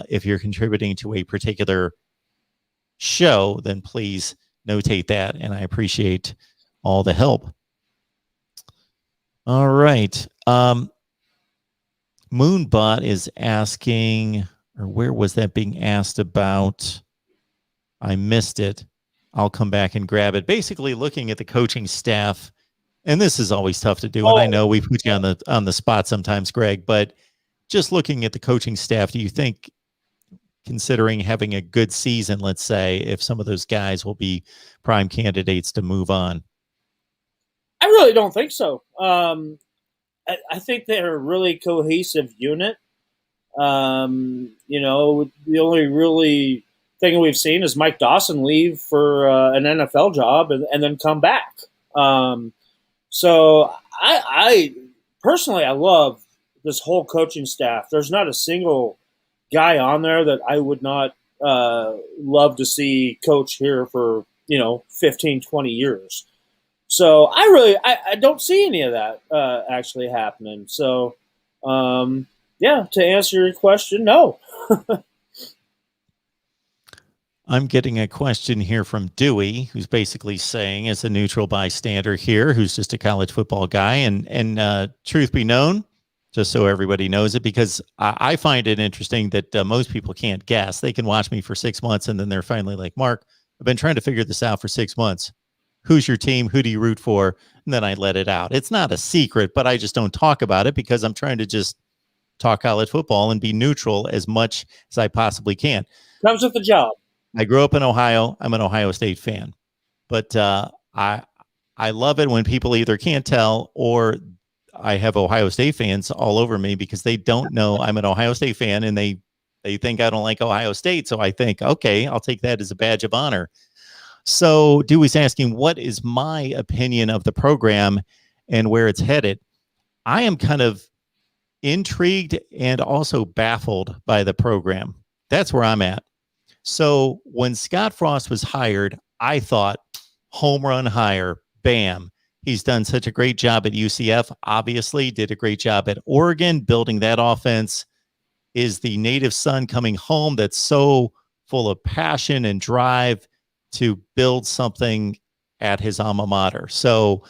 if you're contributing to a particular show, then please notate that, and I appreciate all the help. All right. Moonbot is asking, or where was that being asked about? I missed it. I'll come back and grab it. Basically, looking at the coaching staff, and this is always tough to do. And I know we put you on the spot sometimes, Greg, but just looking at the coaching staff, do you think, considering having a good season, let's say, if some of those guys will be prime candidates to move on? I really don't think so. I think they're a really cohesive unit. The only really thing we've seen is Mike Dawson leave for an NFL job and then come back. So I personally, I love this whole coaching staff. There's not a single guy on there that I would not love to see coach here for 15, 20 years. So I don't see any of that actually happening. So to answer your question, no. I'm getting a question here from Dewey, who's basically saying, as a neutral bystander here, who's just a college football guy, and truth be known, just so everybody knows it, because I find it interesting that most people can't guess. They can watch me for 6 months, and then they're finally like, Mark, I've been trying to figure this out for 6 months. Who's your team? Who do you root for? And then I let it out. It's not a secret, but I just don't talk about it because I'm trying to just talk college football and be neutral as much as I possibly can. Comes with the job. I grew up in Ohio. I'm an Ohio State fan, but I love it when people either can't tell or I have Ohio State fans all over me because they don't know I'm an Ohio State fan and they think I don't like Ohio State. So I think, okay, I'll take that as a badge of honor. So Dewey's asking, what is my opinion of the program and where it's headed? I am kind of intrigued and also baffled by the program. That's where I'm at. So when Scott Frost was hired, I thought home run hire, bam. He's done such a great job at UCF, obviously did a great job at Oregon, building that offense. Is the native son coming home that's so full of passion and drive to build something at his alma mater. So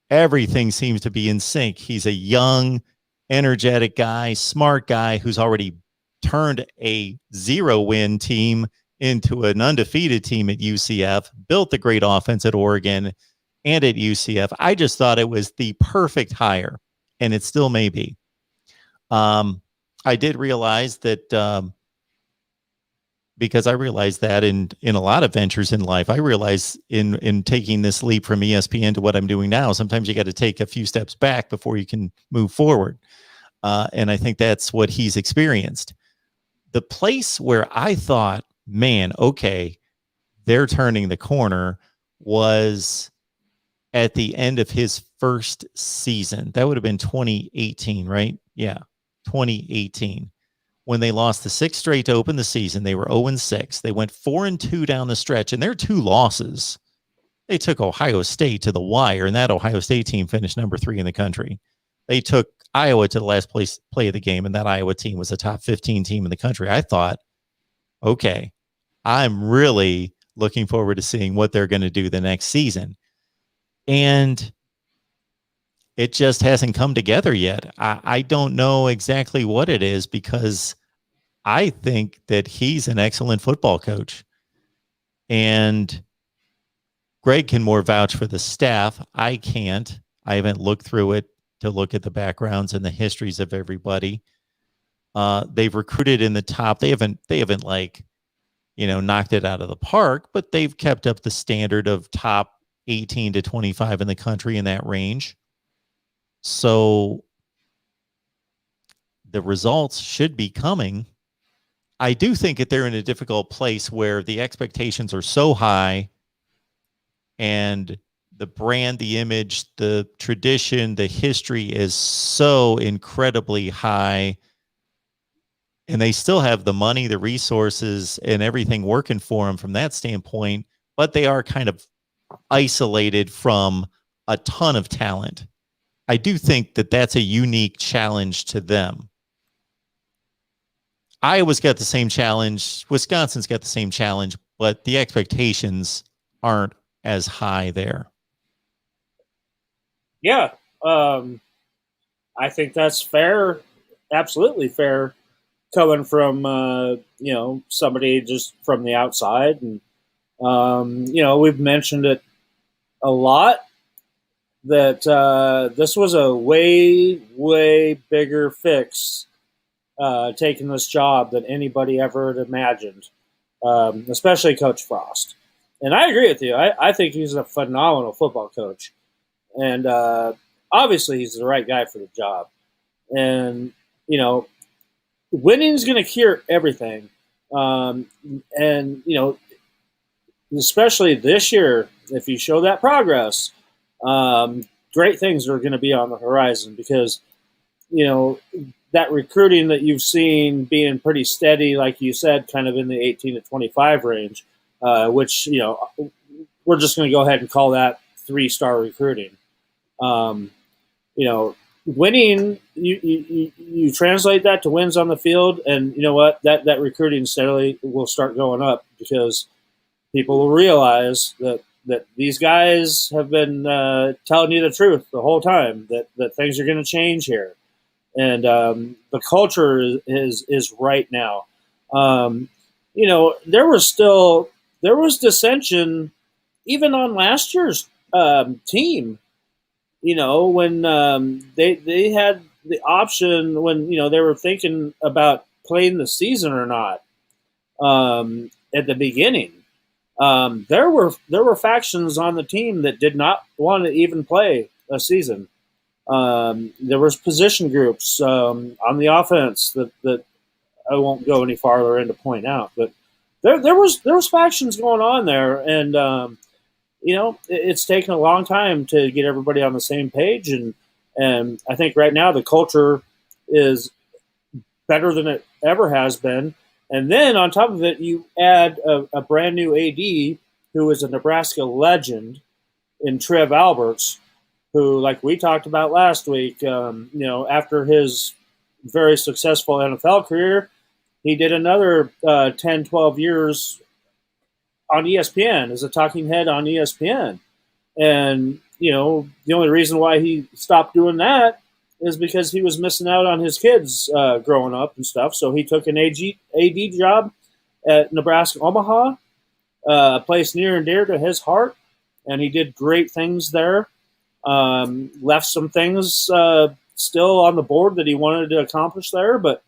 everything seems to be in sync. He's a young, energetic guy, smart guy who's already turned a 0-win team into an undefeated team at UCF, built a great offense at Oregon and at UCF. I just thought it was the perfect hire, and it still may be. I did realize that because I realized that in a lot of ventures in life, I realize in taking this leap from ESPN to what I'm doing now, sometimes you got to take a few steps back before you can move forward. And I think that's what he's experienced. The place where I thought, man, okay, they're turning the corner was at the end of his first season. That would have been 2018, right? Yeah, 2018. When they lost the 6th straight to open the season, they were 0-6. They went 4-2 down the stretch, and their 2 losses, they took Ohio State to the wire, and that Ohio State team finished number 3 in the country. They took Iowa to the last play of the game, and that Iowa team was a top 15 team in the country. I thought, okay, I'm really looking forward to seeing what they're going to do the next season. And it just hasn't come together yet. I don't know exactly what it is because I think that he's an excellent football coach. And Greg can more vouch for the staff. I can't. I haven't looked through it to look at the backgrounds and the histories of everybody. They've recruited in the top. They haven't like, knocked it out of the park, but they've kept up the standard of top 18 to 25 in the country in that range. So the results should be coming. I do think that they're in a difficult place where the expectations are so high and the brand, the image, the tradition, the history is so incredibly high. And they still have the money, the resources, and everything working for them from that standpoint, but they are kind of isolated from a ton of talent. I do think that that's a unique challenge to them. Iowa's got the same challenge. Wisconsin's got the same challenge, but the expectations aren't as high there. Yeah. I think that's fair. Absolutely fair coming from, somebody just from the outside. And, we've mentioned it a lot that this was a way, way bigger fix taking this job than anybody ever had imagined, especially Coach Frost. And I agree with you. I think he's a phenomenal football coach. And obviously he's the right guy for the job. And, winning is going to cure everything. And, especially this year, if you show that progress, great things are going to be on the horizon because, that recruiting that you've seen being pretty steady, like you said, kind of in the 18 to 25 range, which, we're just going to go ahead and call that 3-star recruiting. Winning, you translate that to wins on the field, and you know what? That recruiting steadily will start going up because people will realize that these guys have been telling you the truth the whole time, that things are going to change here. And the culture is right now. There was dissension even on last year's team. When they had the option when they were thinking about playing the season or not at the beginning. There were factions on the team that did not want to even play a season. There was position groups on the offense that I won't go any farther in to point out, but there was factions going on there, and it's taken a long time to get everybody on the same page, and I think right now the culture is better than it ever has been. And then on top of it, you add a brand new AD who is a Nebraska legend in Trev Alberts, who, like we talked about last week, after his very successful NFL career, he did another 10, 12 years on ESPN as a talking head on ESPN. And, the only reason why he stopped doing that is because he was missing out on his kids growing up and stuff. So he took an AD job at Nebraska Omaha, a place near and dear to his heart. And he did great things there. Left some things still on the board that he wanted to accomplish there. But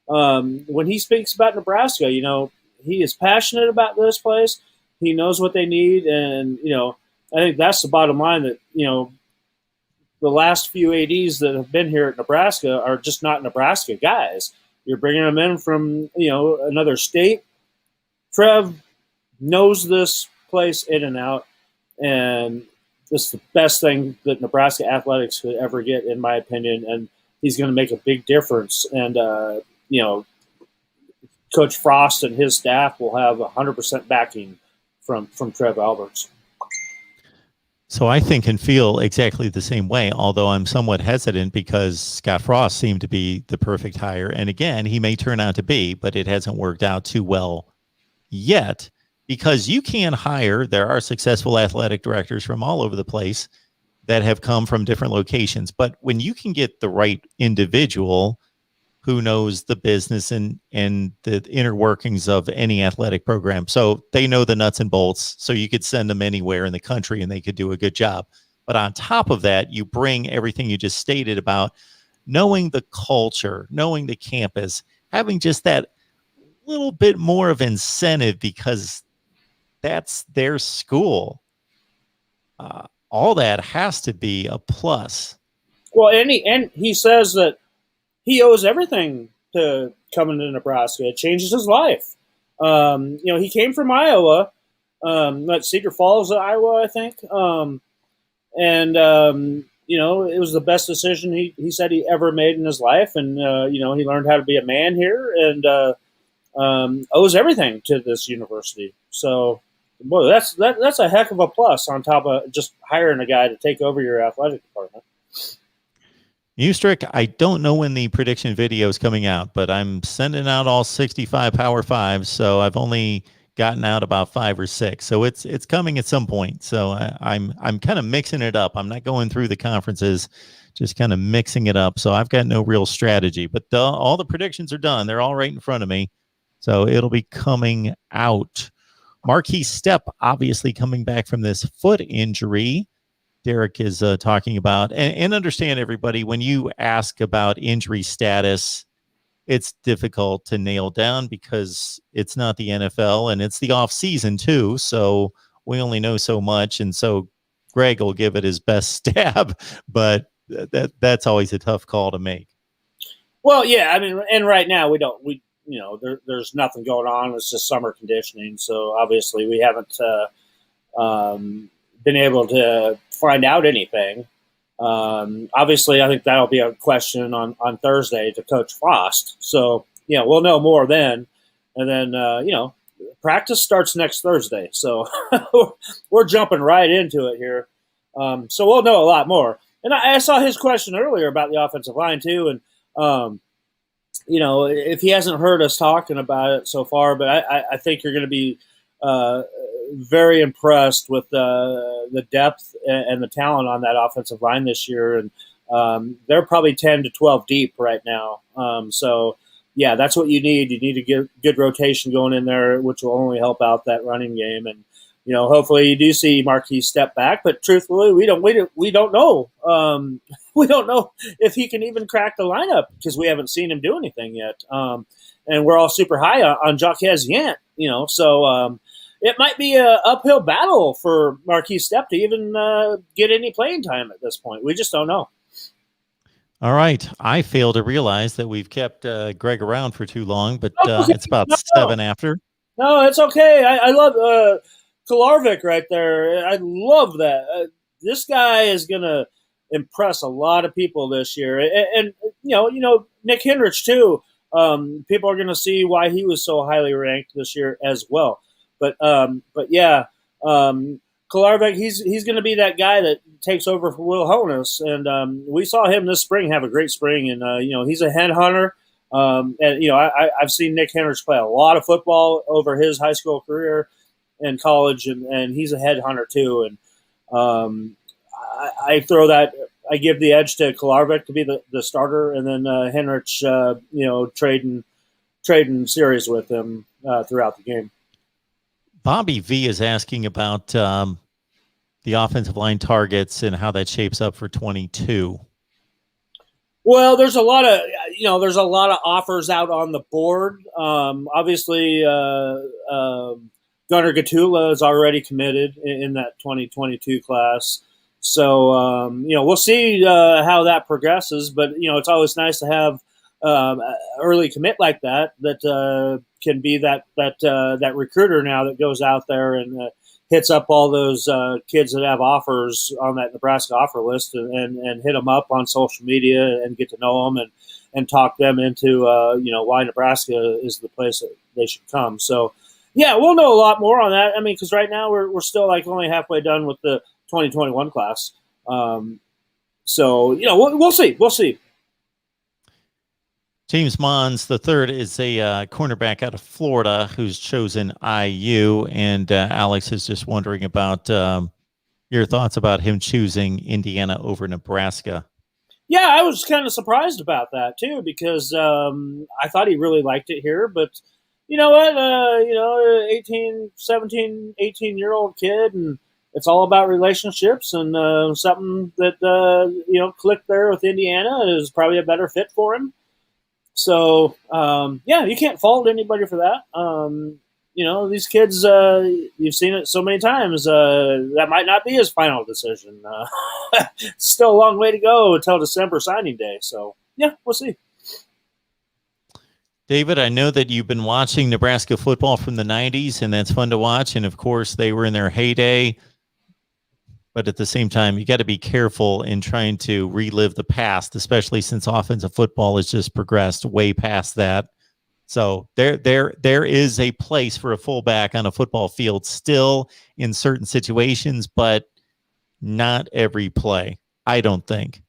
when he speaks about Nebraska, he is passionate about this place. He knows what they need. And, I think that's the bottom line, that, the last few ADs that have been here at Nebraska are just not Nebraska guys. You're bringing them in from, another state. Trev knows this place in and out. And this is the best thing that Nebraska athletics could ever get, in my opinion. And he's going to make a big difference. And, Coach Frost and his staff will have 100% backing from Trev Alberts. So I think and feel exactly the same way, although I'm somewhat hesitant because Scott Frost seemed to be the perfect hire. And again, he may turn out to be, but it hasn't worked out too well yet, because you can hire, there are successful athletic directors from all over the place that have come from different locations. But when you can get the right individual who knows the business and the inner workings of any athletic program, so they know the nuts and bolts, so you could send them anywhere in the country and they could do a good job. But on top of that, you bring everything you just stated about knowing the culture, knowing the campus, having just that little bit more of incentive because that's their school. All that has to be a plus. Well, and he says that he owes everything to coming to Nebraska. It changes his life. He came from Iowa, Cedar Falls, Iowa, I think. and it was the best decision he said he ever made in his life, and he learned how to be a man here, and owes everything to this university. So, boy, that's a heck of a plus on top of just hiring a guy to take over your athletic department. Ustrick, I don't know when the prediction video is coming out, but I'm sending out all 65 Power Fives, so I've only gotten out about 5 or 6. So it's coming at some point. So I'm kind of mixing it up. I'm not going through the conferences, just kind of mixing it up. So I've got no real strategy, but all the predictions are done. They're all right in front of me. So it'll be coming out. Marquis Stepp, obviously coming back from this foot injury. Derek is talking about, and understand, everybody, when you ask about injury status, it's difficult to nail down because it's not the NFL and it's the off season too. So we only know so much. And so Greg will give it his best stab, but that's always a tough call to make. Well, yeah, I mean, and right now there's nothing going on. It's just summer conditioning. So obviously we haven't been able to find out anything. Obviously, I think that'll be a question on Thursday to Coach Frost. So, we'll know more then. And then, practice starts next Thursday. So we're jumping right into it here. So we'll know a lot more. And I saw his question earlier about the offensive line too. And, if he hasn't heard us talking about it so far, but I think you're going to be very impressed with the depth and the talent on that offensive line this year. And they're probably 10 to 12 deep right now. So, yeah, that's what you need. You need to get good rotation going in there, which will only help out that running game. And, hopefully you do see Marquis step back. But truthfully, we don't know. We don't know if he can even crack the lineup because we haven't seen him do anything yet. And we're all super high on Jaquez Yant, so it might be an uphill battle for Marquis Stepp to even get any playing time at this point. We just don't know. All right. I fail to realize that we've kept Greg around for too long, but it's about 7 after. No, it's okay. I love Kolarvik right there. I love that. This guy is going to impress a lot of people this year. And Nick Henrich, too. People are going to see why he was so highly ranked this year as well. But yeah, Kolarvik, he's going to be that guy that takes over for Will Honus, and we saw him this spring have a great spring, and he's a headhunter. And I've seen Nick Henrich play a lot of football over his high school career and college, and he's a headhunter too. And I give the edge to Kolarvik to be the starter, and then Henrich, trading series with him throughout the game. Bobby V is asking about the offensive line targets and how that shapes up for 22. Well, there's a lot of offers out on the board. Obviously, Gunnar Gatula is already committed in that 2022 class. So, we'll see how that progresses. But, it's always nice to have early commit like that can be that recruiter now that goes out there and hits up all those kids that have offers on that Nebraska offer list and hit them up on social media and get to know them and talk them into why Nebraska is the place that they should come. So yeah, we'll know a lot more on that. I mean, because right now we're still like only halfway done with the 2021 class. So we'll see. James Mons III is a cornerback out of Florida who's chosen IU, and Alex is just wondering about your thoughts about him choosing Indiana over Nebraska. Yeah, I was kind of surprised about that too because I thought he really liked it here, but you know what? 17, 18-year-old kid, and it's all about relationships, and something that clicked there with Indiana is probably a better fit for him. So, you can't fault anybody for that. These kids, you've seen it so many times, that might not be his final decision. It's still a long way to go until December signing day. So, yeah, we'll see. David, I know that you've been watching Nebraska football from the 90s, and that's fun to watch. And, of course, they were in their heyday. But at the same time, you got to be careful in trying to relive the past, especially since offensive football has just progressed way past that. So there is a place for a fullback on a football field still in certain situations, but not every play, I don't think.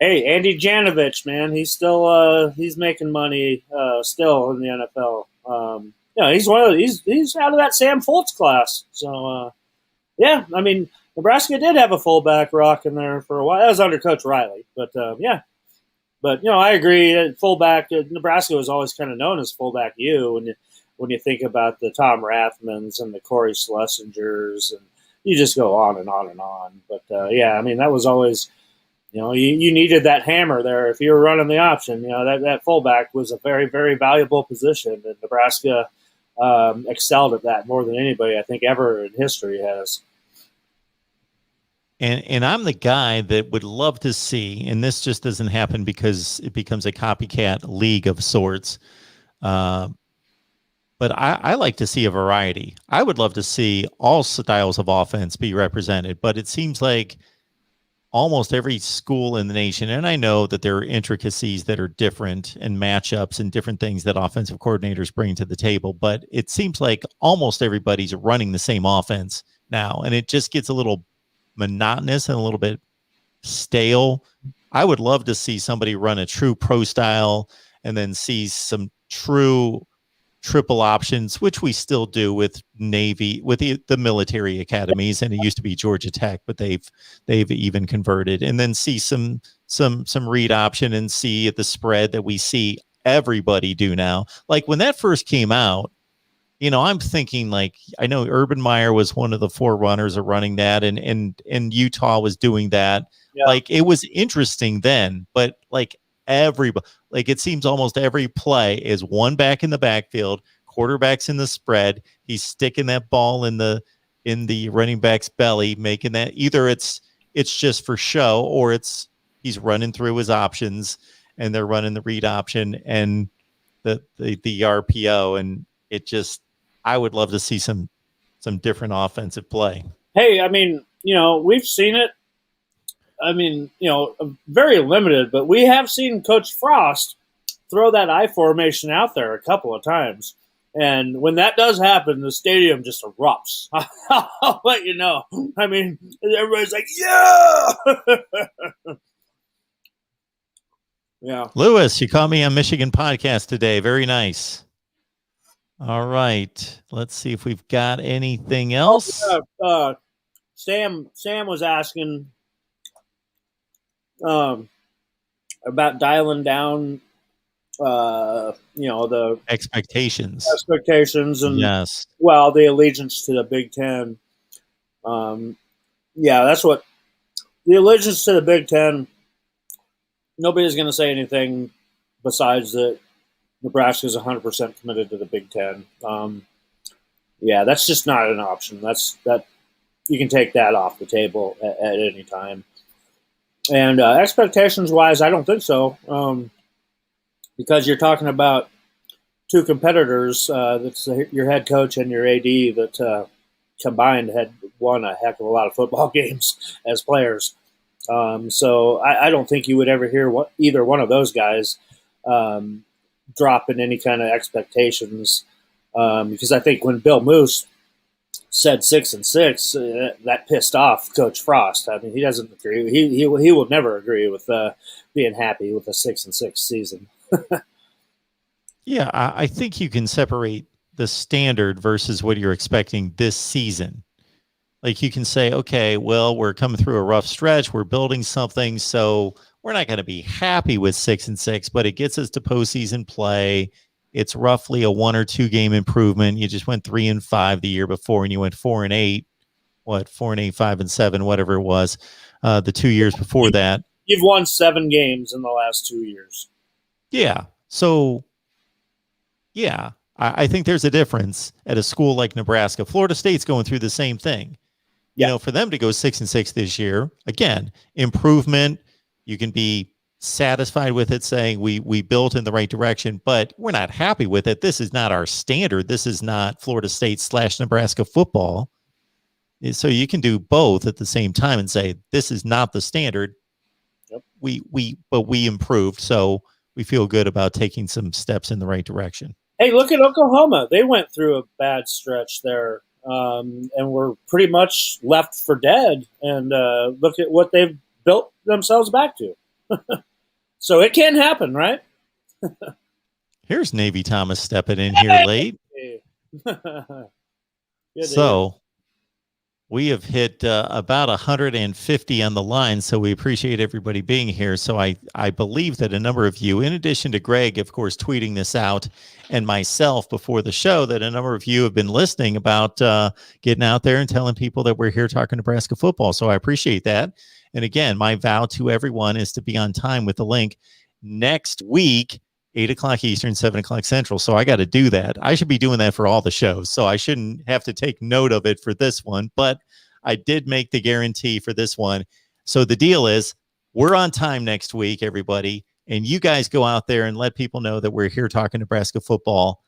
Hey, Andy Janovich, man, he's still he's making money still in the NFL. He's one of he's out of that Sam Foltz class. So yeah, I mean, Nebraska did have a fullback rock in there for a while. That was under Coach Riley, but yeah. But I agree. Fullback Nebraska was always kind of known as fullback U when you think about the Tom Rathmans and the Corey Schlesingers, and you just go on and on and on. But yeah, I mean that was always you needed that hammer there if you were running the option. That fullback was a very very valuable position, and Nebraska excelled at that more than anybody I think ever in history has. And I'm the guy that would love to see, and this just doesn't happen because it becomes a copycat league of sorts. But I like to see a variety. I would love to see all styles of offense be represented, but it seems like almost every school in the nation, and I know that there are intricacies that are different and matchups and different things that offensive coordinators bring to the table, but it seems like almost everybody's running the same offense now, and it just gets a little monotonous and a little bit stale. I would love to see somebody run a true pro style and then see some true triple options, which we still do with Navy, with the military academies, and it used to be Georgia Tech, but they've even converted, and then see some read option and see the spread that we see everybody do now. Like when that first came out, I'm thinking like, I know Urban Meyer was one of the forerunners of running that, and Utah was doing that. Yeah. Like it was interesting then, but like everybody, like it seems almost every play is one back in the backfield, quarterback's in the spread. He's sticking that ball in the running back's belly, making that either it's just for show or he's running through his options and they're running the read option and the RPO, and it just. I would love to see some different offensive play. Hey, I mean, we've seen it. I mean, very limited, but we have seen Coach Frost throw that I formation out there a couple of times. And when that does happen, the stadium just erupts. I'll let you know. I mean, everybody's like, yeah! Yeah. Lewis, you caught me on Michigan podcast today. Very nice. All right. Let's see if we've got anything else. Sam was asking about dialing down the expectations and yes. Well, the allegiance to the Big Ten. Yeah, that's what the allegiance to the Big Ten. Nobody's going to say anything besides that Nebraska is 100% committed to the Big Ten. Yeah, that's just not an option. That you can take that off the table at any time. And expectations-wise, I don't think so, because you're talking about two competitors. That's your head coach and your AD that combined had won a heck of a lot of football games as players. So I don't think you would ever hear either one of those guys dropping any kind of expectations, because I think when Bill Moose said 6-6, that pissed off Coach Frost. I mean, he doesn't agree. He will never agree with being happy with a 6-6 season. Yeah, I think you can separate the standard versus what you're expecting this season. Like you can say, okay, well, we're coming through a rough stretch. We're building something, so we're not going to be happy with 6-6, but it gets us to postseason play. It's roughly a 1 or 2 game improvement. You just went 3-5 the year before, and you went 4-8. 4-8, 5-7, whatever it was, the 2 years before that. You've won 7 games in the last 2 years. Yeah. So, yeah, I think there's a difference at a school like Nebraska. Florida State's going through the same thing. Yeah. You know, for them to go 6-6 this year, again, improvement. You can be satisfied with it, saying we built in the right direction, but we're not happy with it. This is not our standard. This is not Florida State / Nebraska football. So you can do both at the same time and say, this is not the standard. Yep. But we improved. So we feel good about taking some steps in the right direction. Hey, look at Oklahoma. They went through a bad stretch there, and were pretty much left for dead. And look at what they've built themselves back to. So it can happen, right? Here's Navy Thomas stepping in here late. So we have hit about 150 on the line, so we appreciate everybody being here. So I believe that a number of you, in addition to Greg, of course, tweeting this out, and myself before the show, that a number of you have been listening about getting out there and telling people that we're here talking Nebraska football. So I appreciate that. And again, my vow to everyone is to be on time with the link next week, 8 o'clock Eastern, 7 o'clock Central. So I got to do that. I should be doing that for all the shows. So I shouldn't have to take note of it for this one, but I did make the guarantee for this one. So the deal is we're on time next week, everybody. And you guys go out there and let people know that we're here talking Nebraska football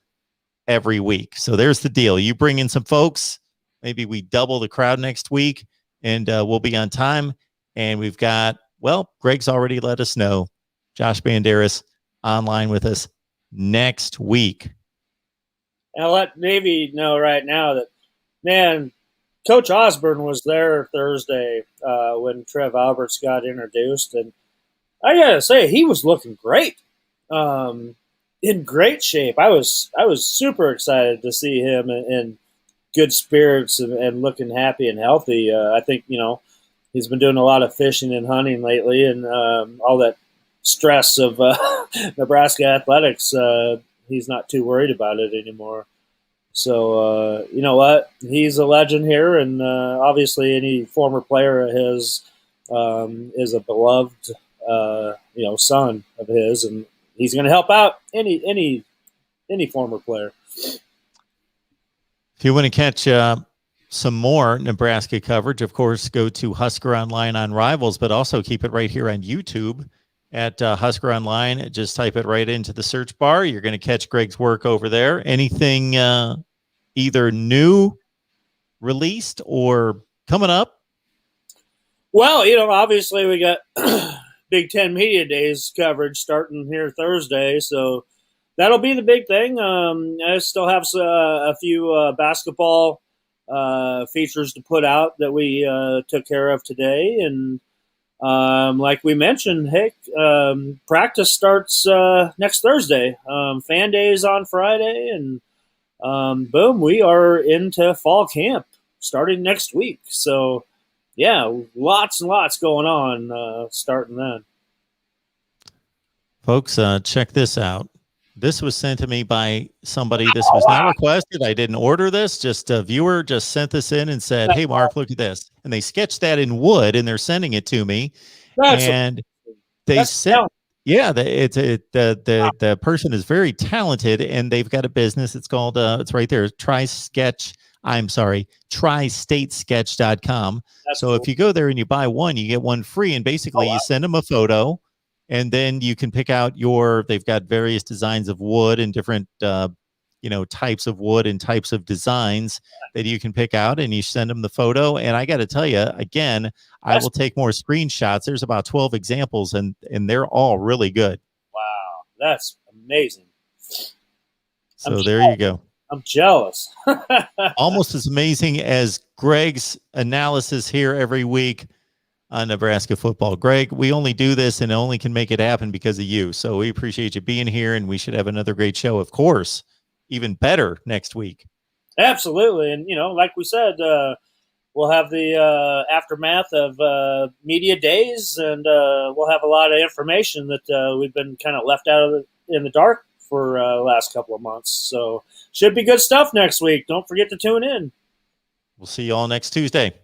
every week. So there's the deal. You bring in some folks. Maybe we double the crowd next week, and we'll be on time. And we've got, well, Greg's already let us know, Josh Banderas online with us next week. I'll let Navy know right now that, man, Coach Osborne was there Thursday when Trev Alberts got introduced, and I gotta say he was looking great, in great shape. I was super excited to see him in good spirits and looking happy and healthy. I think he's been doing a lot of fishing and hunting lately, and all that stress of Nebraska athletics, he's not too worried about it anymore. So you know what? He's a legend here, and obviously any former player of his is a beloved son of his, and he's going to help out any former player. If you want to catch some more Nebraska coverage, of course, go to Husker Online on Rivals, but also keep it right here on YouTube at Husker Online. Just type it right into the search bar. You're going to catch Greg's work over there. Anything either new, released, or coming up? Well, obviously we got Big Ten Media Days coverage starting here Thursday, so that'll be the big thing. I still have a few basketball features to put out that we took care of today, and like we mentioned, practice starts next Thursday. Fan days on Friday, and boom, we are into fall camp starting next week. So, yeah, lots and lots going on starting then. Folks, check this out. This was sent to me by somebody. This was not requested. I didn't order this. Just a viewer just sent this in and said, "Hey, Mark, look at this." And they sketched that in wood, and they're sending it to me. And they sent, the person is very talented, and they've got a business. It's called, it's right there, TriStatesketch.com. So cool. If you go there and you buy one, you get one free, and basically you send them a photo, and then you can pick out they've got various designs of wood and different, types of wood and types of designs that you can pick out, and you send them the photo. And I got to tell you, again, I will take more screenshots. There's about 12 examples, and they're all really good. Wow. That's amazing. So there you go. I'm jealous. Almost as amazing as Greg's analysis here every week on Nebraska football. Greg, we only do this and only can make it happen because of you. So we appreciate you being here, and we should have another great show, of course, even better next week. Absolutely. And, like we said, we'll have the aftermath of media days, and we'll have a lot of information that we've been kind of left out in the dark for the last couple of months. So should be good stuff next week. Don't forget to tune in. We'll see you all next Tuesday.